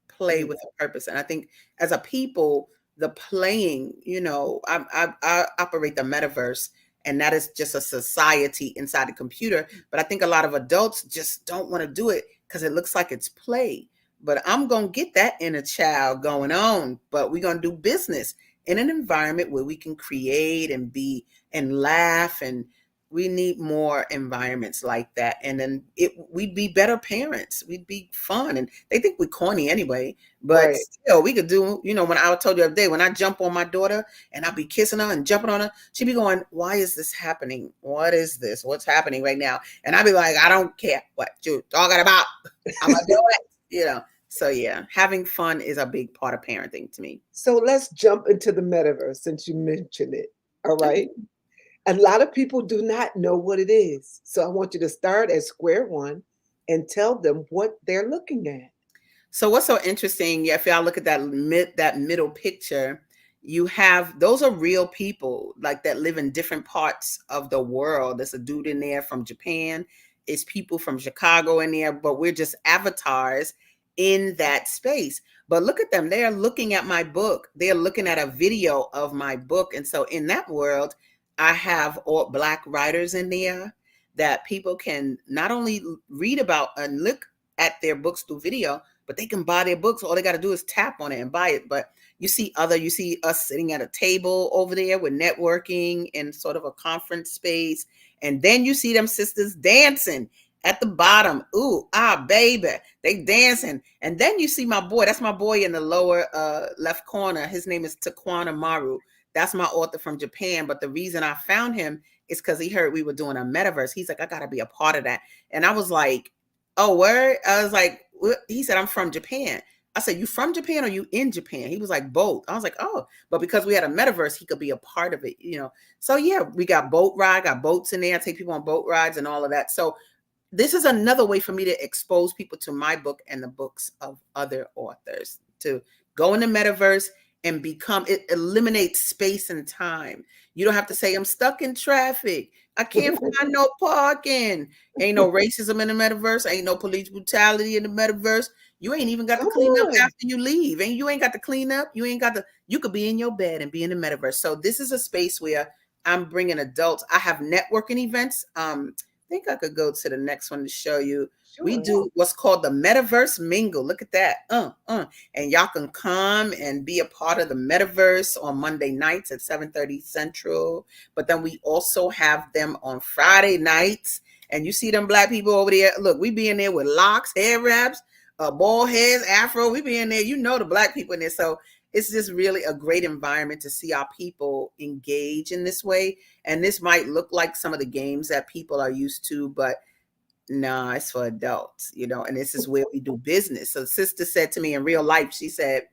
Play with a purpose. And I think as a people, the playing, I operate the metaverse, and that is just a society inside the computer. But I think a lot of adults just don't want to do it because it looks like it's play. But I'm going to get that inner child going on. But we're going to do business in an environment where we can create and be and laugh, and we need more environments like that. And then we'd be better parents. We'd be fun. And they think we're corny anyway, but still we could do, when I told you the other day, when I jump on my daughter and I'll be kissing her and jumping on her, she'd be going, why is this happening? What is this? What's happening right now? And I'd be like, I don't care what you're talking about. I'm going to do it, So yeah, having fun is a big part of parenting to me. So let's jump into the metaverse since you mentioned it. All right. A lot of people do not know what it is. So I want you to start at square one and tell them what they're looking at. So what's so interesting, if y'all look at that middle picture, you have, those are real people like that live in different parts of the world. There's a dude in there from Japan. It's people from Chicago in there, but we're just avatars in that space. But look at them. They're looking at my book. They're looking at a video of my book. And so in that world, I have all Black writers in there that people can not only read about and look at their books through video, but they can buy their books. All they got to do is tap on it and buy it. But you see us sitting at a table over there with networking in sort of a conference space. And then you see them sisters dancing at the bottom. Ooh, baby, they dancing. And then you see my boy. That's my boy in the lower left corner. His name is Taquana Maru. That's my author from Japan. But the reason I found him is because he heard we were doing a metaverse. He's like, I got to be a part of that. And I was like, oh, word? I was like, what? He said, I'm from Japan. I said, you from Japan or you in Japan? He was like, both. I was like, oh, but because we had a metaverse, he could be a part of it, So yeah, we got got boats in there. I take people on boat rides and all of that. So this is another way for me to expose people to my book and the books of other authors, to go in the metaverse and it eliminates space and time. You don't have to say, I'm stuck in traffic. I can't find no parking. Ain't no racism in the metaverse. Ain't no police brutality in the metaverse. You ain't even got to clean up after you leave. And you ain't got to clean up. You could be in your bed and be in the metaverse. So this is a space where I'm bringing adults. I have networking events. I think I could go to the next one to show you. Sure. We do what's called the Metaverse Mingle. Look at that. And y'all can come and be a part of the Metaverse on Monday nights at 7:30 Central. But then we also have them on Friday nights. And you see them Black people over there. Look, we be in there with locks, hair wraps, bald heads, afro. We be in there. The Black people in there. So it's just really a great environment to see our people engage in this way. And this might look like some of the games that people are used to, but no, it's for adults, and this is where we do business. So the sister said to me in real life, she said,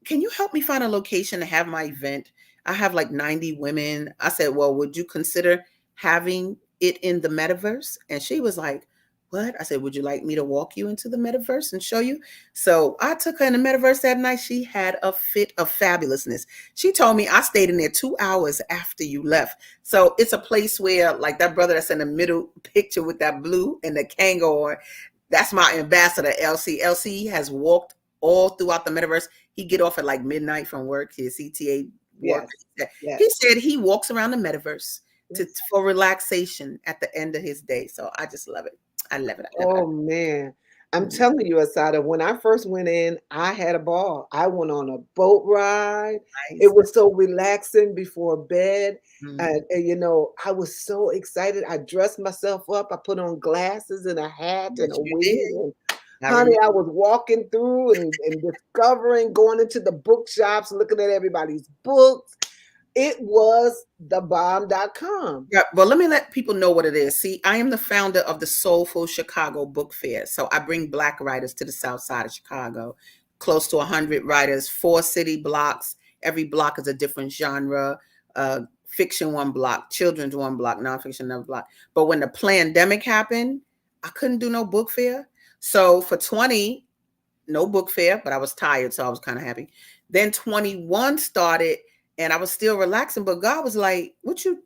can you help me find a location to have my event? I have like 90 women. I said, well, would you consider having it in the metaverse? And she was like, what? I said, would you like me to walk you into the metaverse and show you? So I took her in the metaverse that night. She had a fit of fabulousness. She told me I stayed in there 2 hours after you left. So it's a place where, like that brother that's in the middle picture with that blue and the Kango on, that's my ambassador, LC. LC has walked all throughout the metaverse. He get off at like midnight from work, his CTA work. Yes. Yes. He said he walks around the metaverse Yes. for relaxation at the end of his day. So I just love it. I love it. I love it. Oh man. I'm Mhm. telling you, Asada, when I first went in, I had a ball. I went on a boat ride. It Nice. was so relaxing before bed. Mhm. And I was so excited. I dressed myself up. I put on glasses and a hat and Yes, a you did. wig. And I honey, remember. I was walking through and discovering, going into the bookshops, looking at everybody's books. It was thebomb.com. Yeah, well, let me let people know what it is. See, I am the founder of the Soulful Chicago Book Fair. So I bring Black writers to the South Side of Chicago, close to 100 writers, 4 city blocks. Every block is a different genre. Fiction one block, children's one block, nonfiction another block. But when the pandemic happened, I couldn't do no book fair. So for 20, no book fair, but I was tired, so I was kind of happy. Then 21 started, and I was still relaxing, but God was like, what you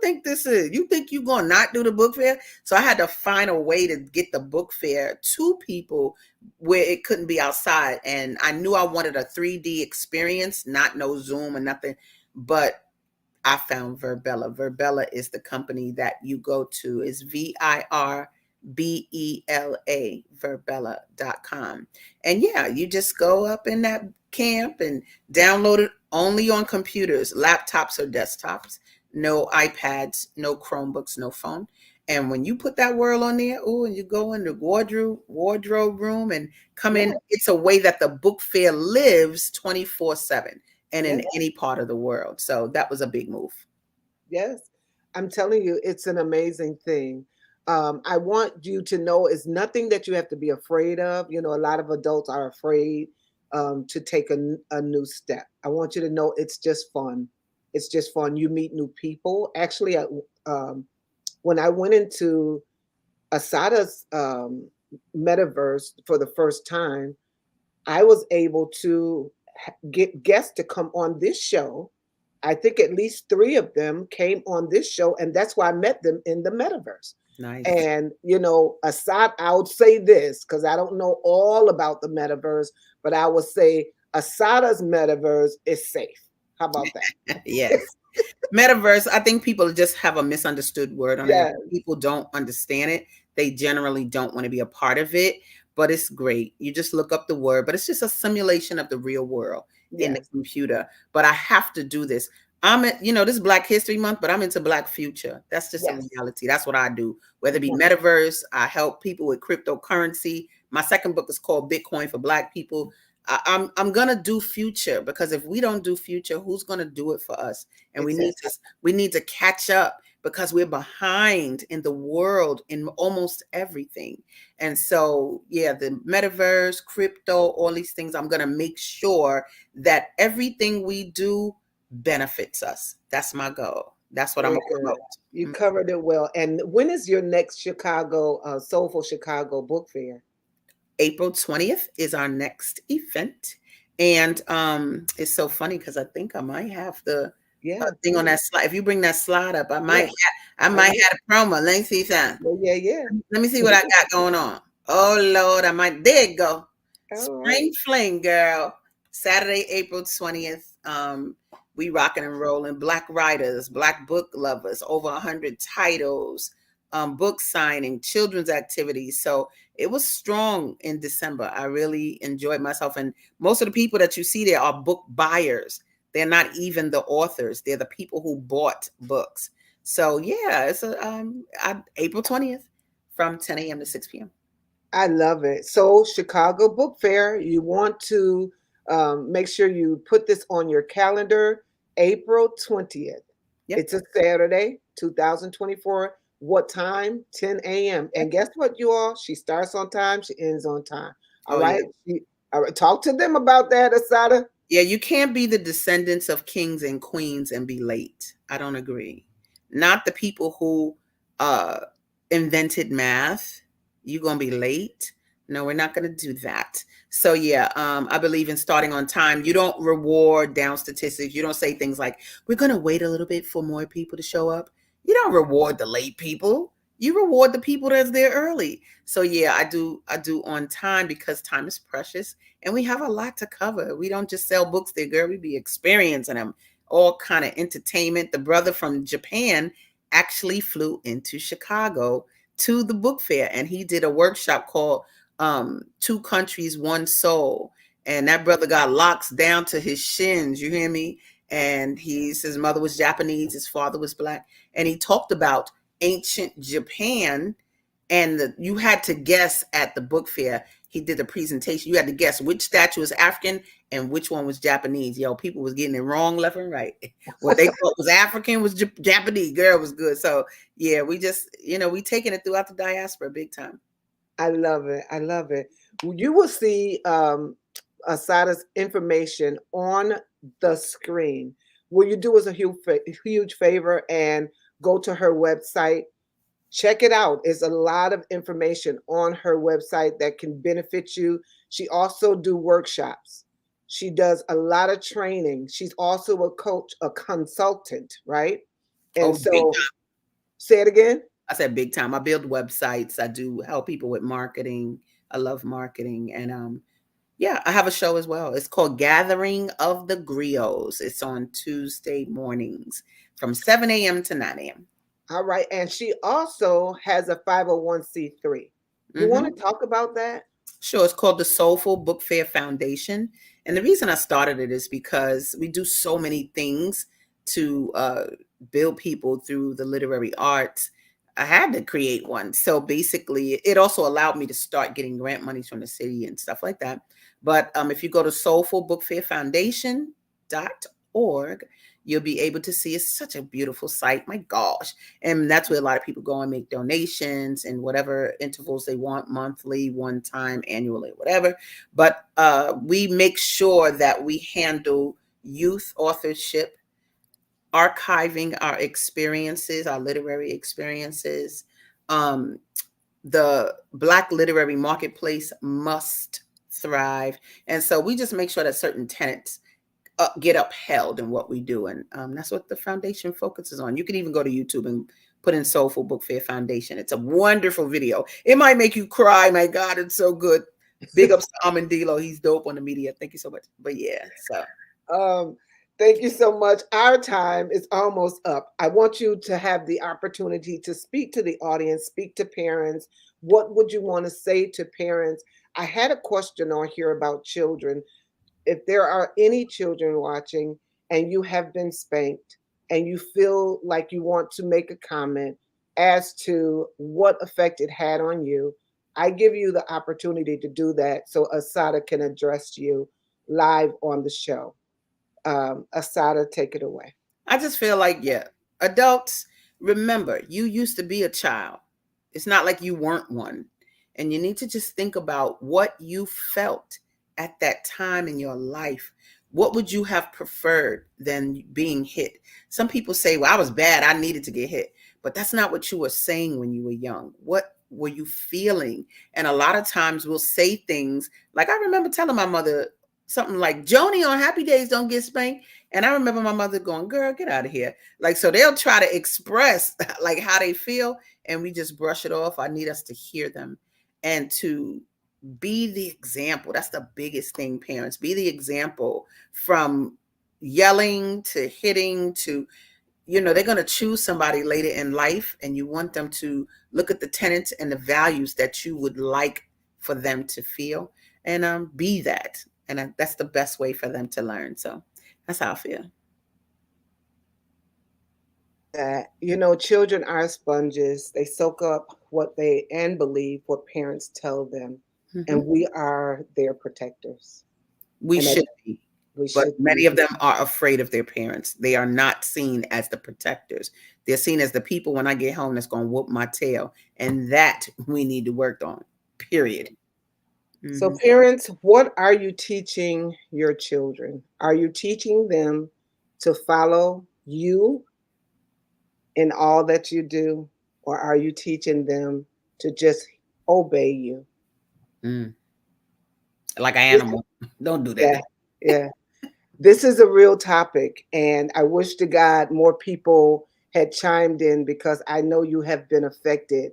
think this is? You think you gonna not do the book fair? So I had to find a way to get the book fair to people where it couldn't be outside. And I knew I wanted a 3D experience, not no Zoom or nothing, but I found Verbella. Verbella is the company that you go to. It's VIRBELA, verbella.com. And yeah, you just go up in that camp and download it only on computers, laptops or desktops, no iPads, no Chromebooks, no phone. And when you put that world on there, oh, and you go in the wardrobe room and come Yeah. in, it's a way that the book fair lives 24/7 and Yeah. in any part of the world. So that was a big move. Yes, I'm telling you, it's an amazing thing. I want you to know it's nothing that you have to be afraid of. A lot of adults are afraid to take a new step. I want you to know it's just fun. It's just fun. You meet new people. Actually, when I went into Asadah's metaverse for the first time, I was able to get guests to come on this show. I think at least three of them came on this show, and that's why I met them in the metaverse. Nice. And aside, I would say this because I don't know all about the metaverse, but I would say Asada's metaverse is safe. How about that? Yes. Metaverse, I think people just have a misunderstood word on it. Yes, People don't understand it. They generally don't want to be a part of it, but it's great. You just look up the word, but it's just a simulation of the real world in the yes, computer. But I have to do this. This is Black History Month, but I'm into Black future. That's just a yes, reality. That's what I do. Whether it be yes, metaverse, I help people with cryptocurrency. My second book is called Bitcoin for Black People. I'm gonna do future because if we don't do future, who's gonna do it for us? And exactly. we need to catch up because we're behind in the world in almost everything. And so, yeah, the metaverse, crypto, all these things, I'm going to make sure that everything we do benefits us. That's my goal. That's what I'm Very going to good. promote. You covered it well. And when is your next Chicago, Soulful Chicago Book Fair? April 20th is our next event. And it's so funny because I think I might have the Yeah, thing on please. that slide. If you bring that slide up, Yeah, I I might will. have a promo. Let me see something. Yeah, yeah, Let me see what I got going on. Oh Lord, I might there you go. yeah. All right. Spring Fling, girl. Saturday, April 20th. We rocking and rolling. Black writers, black book lovers, over 100 titles, book signing, children's activities. So it was strong in December. I really enjoyed myself. And most of the people that you see there are book buyers. They're not even the authors. They're the people who bought books. So yeah, it's April 20th from 10 a.m. to 6 p.m. I love it. So, Chicago Book Fair, you want to make sure you put this on your calendar, April 20th. Yep. It's a Saturday, 2024. What time? 10 a.m. Yep. And guess what, you all? She starts on time, she ends on time. All Oh yeah. right. All right. Talk to them about that, Asada. Yeah, you can't be the descendants of kings and queens and be late. I don't agree. Not the people who uh invented math. You gonna be late. No, we're not gonna do that. So yeah, I believe in starting on time. You don't reward down statistics. You don't say things like, we're gonna wait a little bit for more people to show up. You don't reward the late people. You reward the people that's there early. So yeah, I do on time because time is precious and we have a lot to cover. We don't just sell books there, girl. We be experiencing them. all kind of entertainment. The brother from Japan actually flew into Chicago to the book fair, and he did a workshop called Two Countries, One Soul. And that brother got locks down to his shins, you hear me? And his mother was Japanese, his father was black. And he talked about ancient Japan, and you had to guess at the book fair. He did a presentation. You had to guess which statue was African and which one was Japanese. Yo, people was getting it wrong left and right. What they thought was African was Japanese. Girl, was good. So yeah, we just, we taking it throughout the diaspora big time. I love it. I love it. You will see Asadah's information on the screen. What you do is a huge favor and go to her website. Check it out. There's a lot of information on her website that can benefit you. She also do workshops. She does a lot of training. She's also a coach, a consultant, right? And so, say it again. I said big time. I build websites. I do help people with marketing. I love marketing. And yeah, I have a show as well. It's called Gathering of the Griots. It's on Tuesday mornings from 7 a.m. to 9 a.m. All right. And she also has a 501c3. You want to talk about that? Sure. It's called the Soulful Book Fair Foundation. And the reason I started it is because we do so many things to build people through the literary arts. I had to create one. So basically, it also allowed me to start getting grant monies from the city and stuff like that. But if you go to soulfulbookfairfoundation.org, you'll be able to see it's such a beautiful site. My gosh. And that's where a lot of people go and make donations in whatever intervals they want, monthly, one time, annually, whatever. But we make sure that we handle youth authorship, archiving our experiences, our literary experiences. The Black literary marketplace must thrive. And so we just make sure that certain tenets get upheld in what we do. And that's what the foundation focuses on. You can even go to YouTube and put in Soulful Book Fair Foundation. It's a wonderful video. It might make you cry. My God, it's so good. Big ups to Amandilo. He's dope on the media. Thank you so much. But yeah, so. Thank you so much. Our time is almost up. I want you to have the opportunity to speak to the audience, speak to parents. What would you want to say to parents? I had a question on here about children. If there are any children watching and you have been spanked and you feel like you want to make a comment as to what effect it had on you, I give you the opportunity to do that so Asadah can address you live on the show. Asadah, take it away. I just feel like, yeah, adults, remember, you used to be a child. It's not like you weren't one. And you need to just think about what you felt at that time in your life. What would you have preferred than being hit? Some people say, well, I was bad. I needed to get hit. But that's not what you were saying when you were young. What were you feeling? And a lot of times we'll say things like, I remember telling my mother something like, Joni on happy days don't get spanked. And I remember my mother going, girl, get out of here. Like, so they'll try to express like how they feel and we just brush it off. I need us to hear them and to be the example. That's the biggest thing, parents. Be the example, from yelling to hitting to, they're going to choose somebody later in life and you want them to look at the tenets and the values that you would like for them to feel and be that. And that's the best way for them to learn. So that's how I feel. That, children are sponges. They soak up what they and believe what parents tell them. And we are their protectors. We should be. But many of them are afraid of their parents. They are not seen as the protectors. They're seen as the people when I get home that's going to whoop my tail. And that we need to work on, period. So parents, what are you teaching your children? Are you teaching them to follow you in all that you do? Or are you teaching them to just obey you? Like an animal. Don't do that. Yeah. This is a real topic. And I wish to God more people had chimed in because I know you have been affected.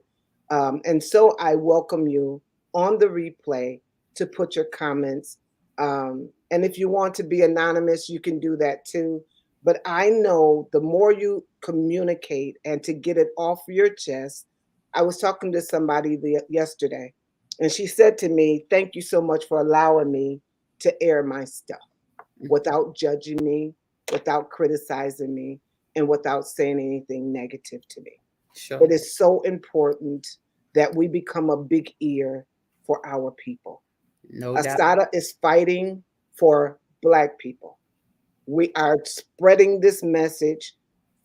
And so I welcome you on the replay to put your comments. And if you want to be anonymous, you can do that too. But I know the more you communicate and to get it off your chest. I was talking to somebody yesterday, and she said to me, "Thank you so much for allowing me to air my stuff without judging me, without criticizing me, and without saying anything negative to me." Sure. It is so important that we become a big ear for our people. No doubt. Asada is fighting for Black people. We are spreading this message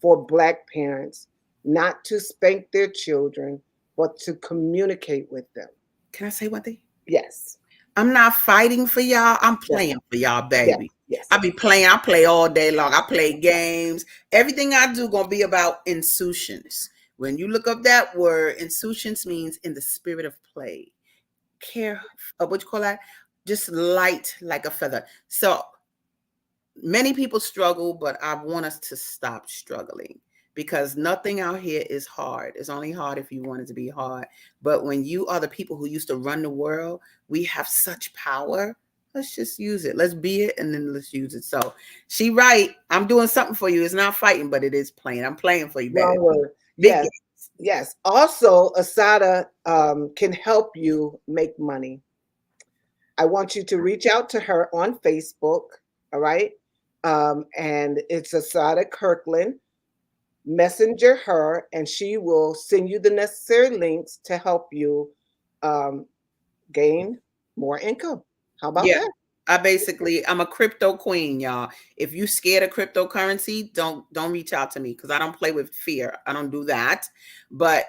for Black parents not to spank their children, but to communicate with them. Can I say one thing? Yes, I'm not fighting for y'all. I'm yes, playing for y'all, yes, baby. yes. I be playing. I play all day long. I play games. Everything I do gonna be about insouciance. When you look up that word, insouciance means in the spirit of play. Care, what you call that? Just light like a feather. So many people struggle, but I want us to stop struggling because nothing out here is hard. It's only hard if you want it to be hard. But when you are the people who used to run the world, we have such power. Let's just use it. Let's be it, and then let's use it. So she right. I'm doing something for you. It's not fighting, but it is playing. I'm playing for you, baby. Wrong word. Big Yes, yes. Also, Asada can help you make money. I want you to reach out to her on Facebook. All right. And it's Asadah Kirkland. Messenger her, and she will send you the necessary links to help you um, gain more income. How about Yeah. that? I'm a crypto queen, y'all. If you scared of cryptocurrency, don't reach out to me because I don't play with fear. I don't do that. But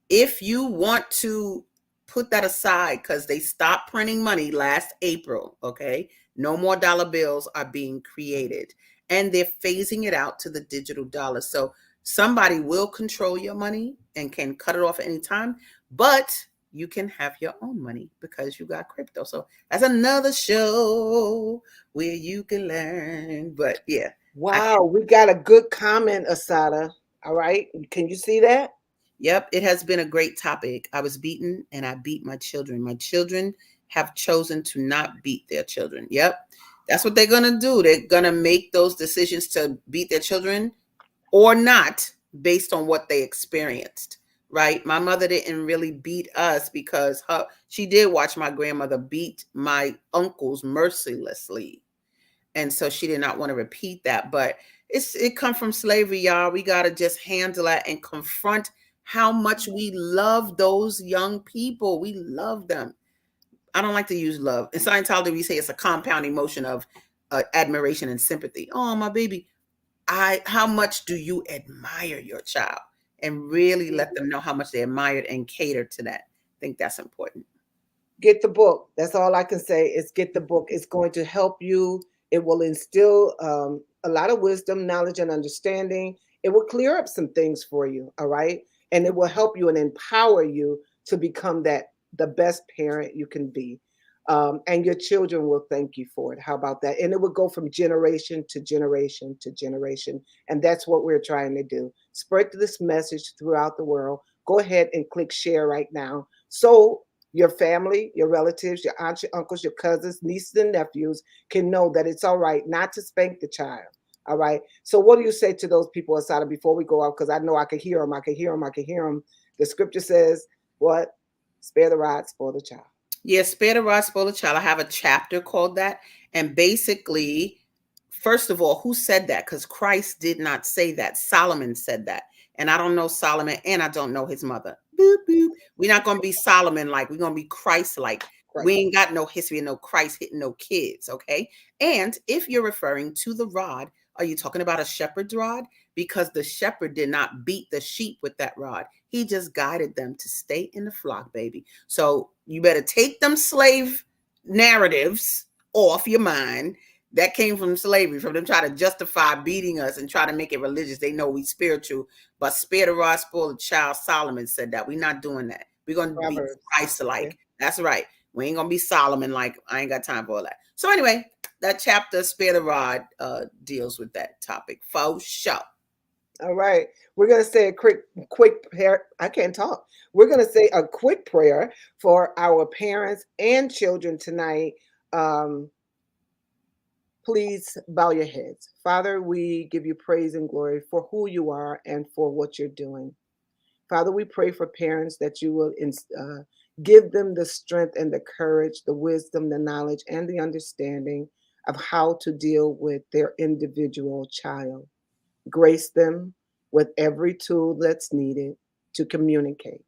if you want to put that aside, because they stopped printing money last April, okay? No more dollar bills are being created. And they're phasing it out to the digital dollar. So somebody will control your money and can cut it off at any time. But you can have your own money because you got crypto. So that's another show where you can learn. But yeah, I Wow, we got a good comment, Asada. All right. Can you see that? yep, it has been a great topic. I was beaten and I beat my children. My children have chosen to not beat their children. Yep. That's what they're going to do. They're going to make those decisions to beat their children or not based on what they experienced, right? My mother didn't really beat us because she did watch my grandmother beat my uncles mercilessly, and so she did not want to repeat that. But it come from slavery, y'all. We got to just handle that and confront how much we love those young people. We love them. I don't like to use love. In Scientology, we say it's a compound emotion of admiration and sympathy. Oh, my baby, how much do you admire your child, and really let them know how much they admire and cater to that. I think that's important. Get the book. That's all I can say is get the book. It's going to help you. It will instill a lot of wisdom, knowledge, and understanding. It will clear up some things for you. All right. And it will help you and empower you to become the best parent you can be. And your children will thank you for it. How about that? And it will go from generation to generation to generation. And that's what we're trying to do. Spread this message throughout the world. Go ahead and click share right now. So your family, your relatives, your aunts, your uncles, your cousins, nieces, and nephews can know that it's all right not to spank the child. All right. So, what do you say to those people, Asada, before we go out? Because I know I can hear them. I can hear them. I can hear them. The scripture says, "What? Spare the rod, spoil the child." Yeah, spare the rod, spoil the child. I have a chapter called that. And basically, first of all, who said that? Because Christ did not say that. Solomon said that. And I don't know Solomon, and I don't know his mother. Boop, boop. We're not going to be Solomon like. We're going to be Christ like. We Christ. ain't got no history of no Christ hitting no kids, okay? And if you're referring to the rod, are you talking about a shepherd's rod? Because the shepherd did not beat the sheep with that rod. He just guided them to stay in the flock, baby. So you better take them slave narratives off your mind. That came from slavery, from them trying to justify beating us and try to make it religious. They know we spiritual, but spare the rod, spoil the child. Solomon said that. We're not doing that. We're going to be Proverbs. Okay. Christ-like. That's right. We ain't going to be Solomon like. I ain't got time for all that. So anyway, that chapter, Spare the Rod, deals with that topic. For sure. All right. We're going to say a quick prayer. I can't talk. We're going to say a quick prayer for our parents and children tonight. Um, Please bow your heads. Father, we give you praise and glory for who you are and for what you're doing. Father, we pray for parents that you will give them the strength and the courage, the wisdom, the knowledge, and the understanding of how to deal with their individual child. Grace them with every tool that's needed to communicate,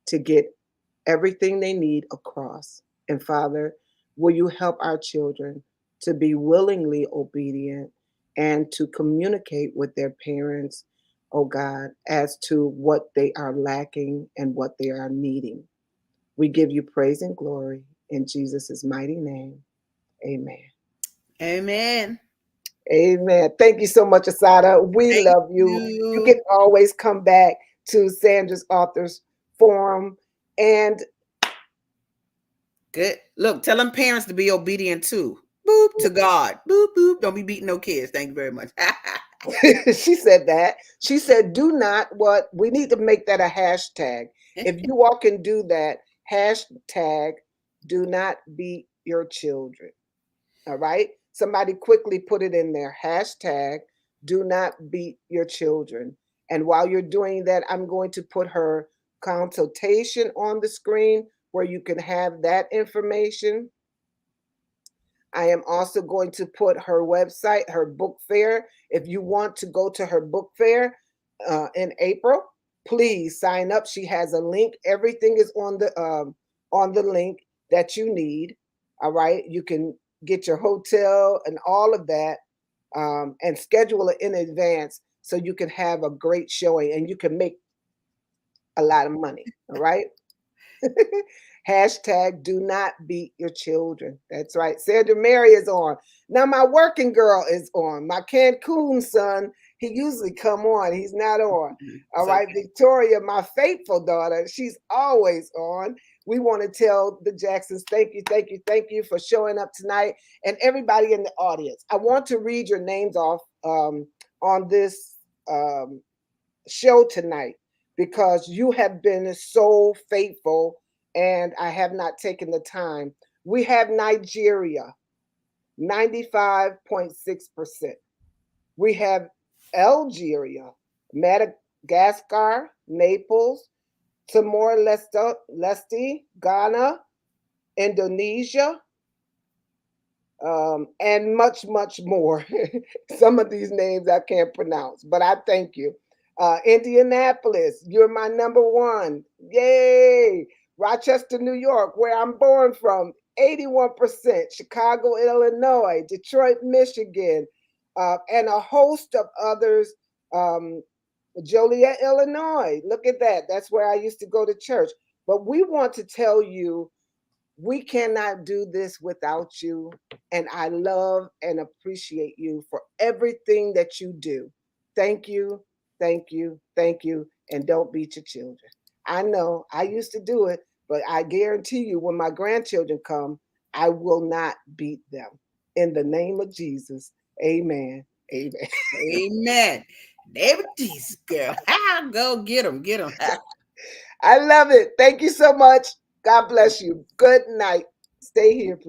to get everything they need across. And Father, will you help our children to be willingly obedient and to communicate with their parents, oh God, as to what they are lacking and what they are needing. We give you praise and glory in Jesus' mighty name. Amen. Amen. Amen. Thank you so much, Asadah. We Thank love you. You you. can always come back to Sandra's Authors Forum. And Good. Look, tell them parents to be obedient too. Boop to God. Boop boop. Don't be beating no kids. Thank you very much. she said that. She said, do not what we need to make that a hashtag. If you all can do that, hashtag do not beat your children. All right. Somebody quickly put it in there. Hashtag do not beat your children. And while you're doing that, I'm going to put her consultation on the screen where you can have that information. I am also going to put her website, her book fair. If you want to go to her book fair in April, please sign up. She has a link. Everything is on the link that you need. All right, you can get your hotel and all of that, and schedule it in advance so you can have a great showing and you can make a lot of money. All right. Hashtag do not beat your children. That's right. Sandra Mary is on. Now my working girl is on. My Cancun son, he usually come on. He's not on. All So right. Victoria, my faithful daughter, she's always on. We want to tell the Jacksons, thank you, thank you, thank you for showing up tonight. And everybody in the audience, I want to read your names off on this show tonight because you have been so faithful and I have not taken the time. We have Nigeria, 95.6%. We have Algeria, Madagascar, Naples, Timor Leste, Ghana, Indonesia, and much, much more. Some of these names I can't pronounce, but I thank you. Indianapolis, you're my number one. Yay! Rochester, New York, where I'm born from, 81%. Chicago, Illinois, Detroit, Michigan, and a host of others. Um, Joliet, Illinois. Look at that. That's where I used to go to church. But we want to tell you we cannot do this without you. And I love and appreciate you for everything that you do. Thank you, thank you, thank you. And don't beat your children. I know I used to do it, but I guarantee you when my grandchildren come, I will not beat them. In the name of Jesus, amen. Amen. amen. Name of Jesus, girl. Go get them. Get them. I love it. Thank you so much. God bless you. Good night. Stay here, please.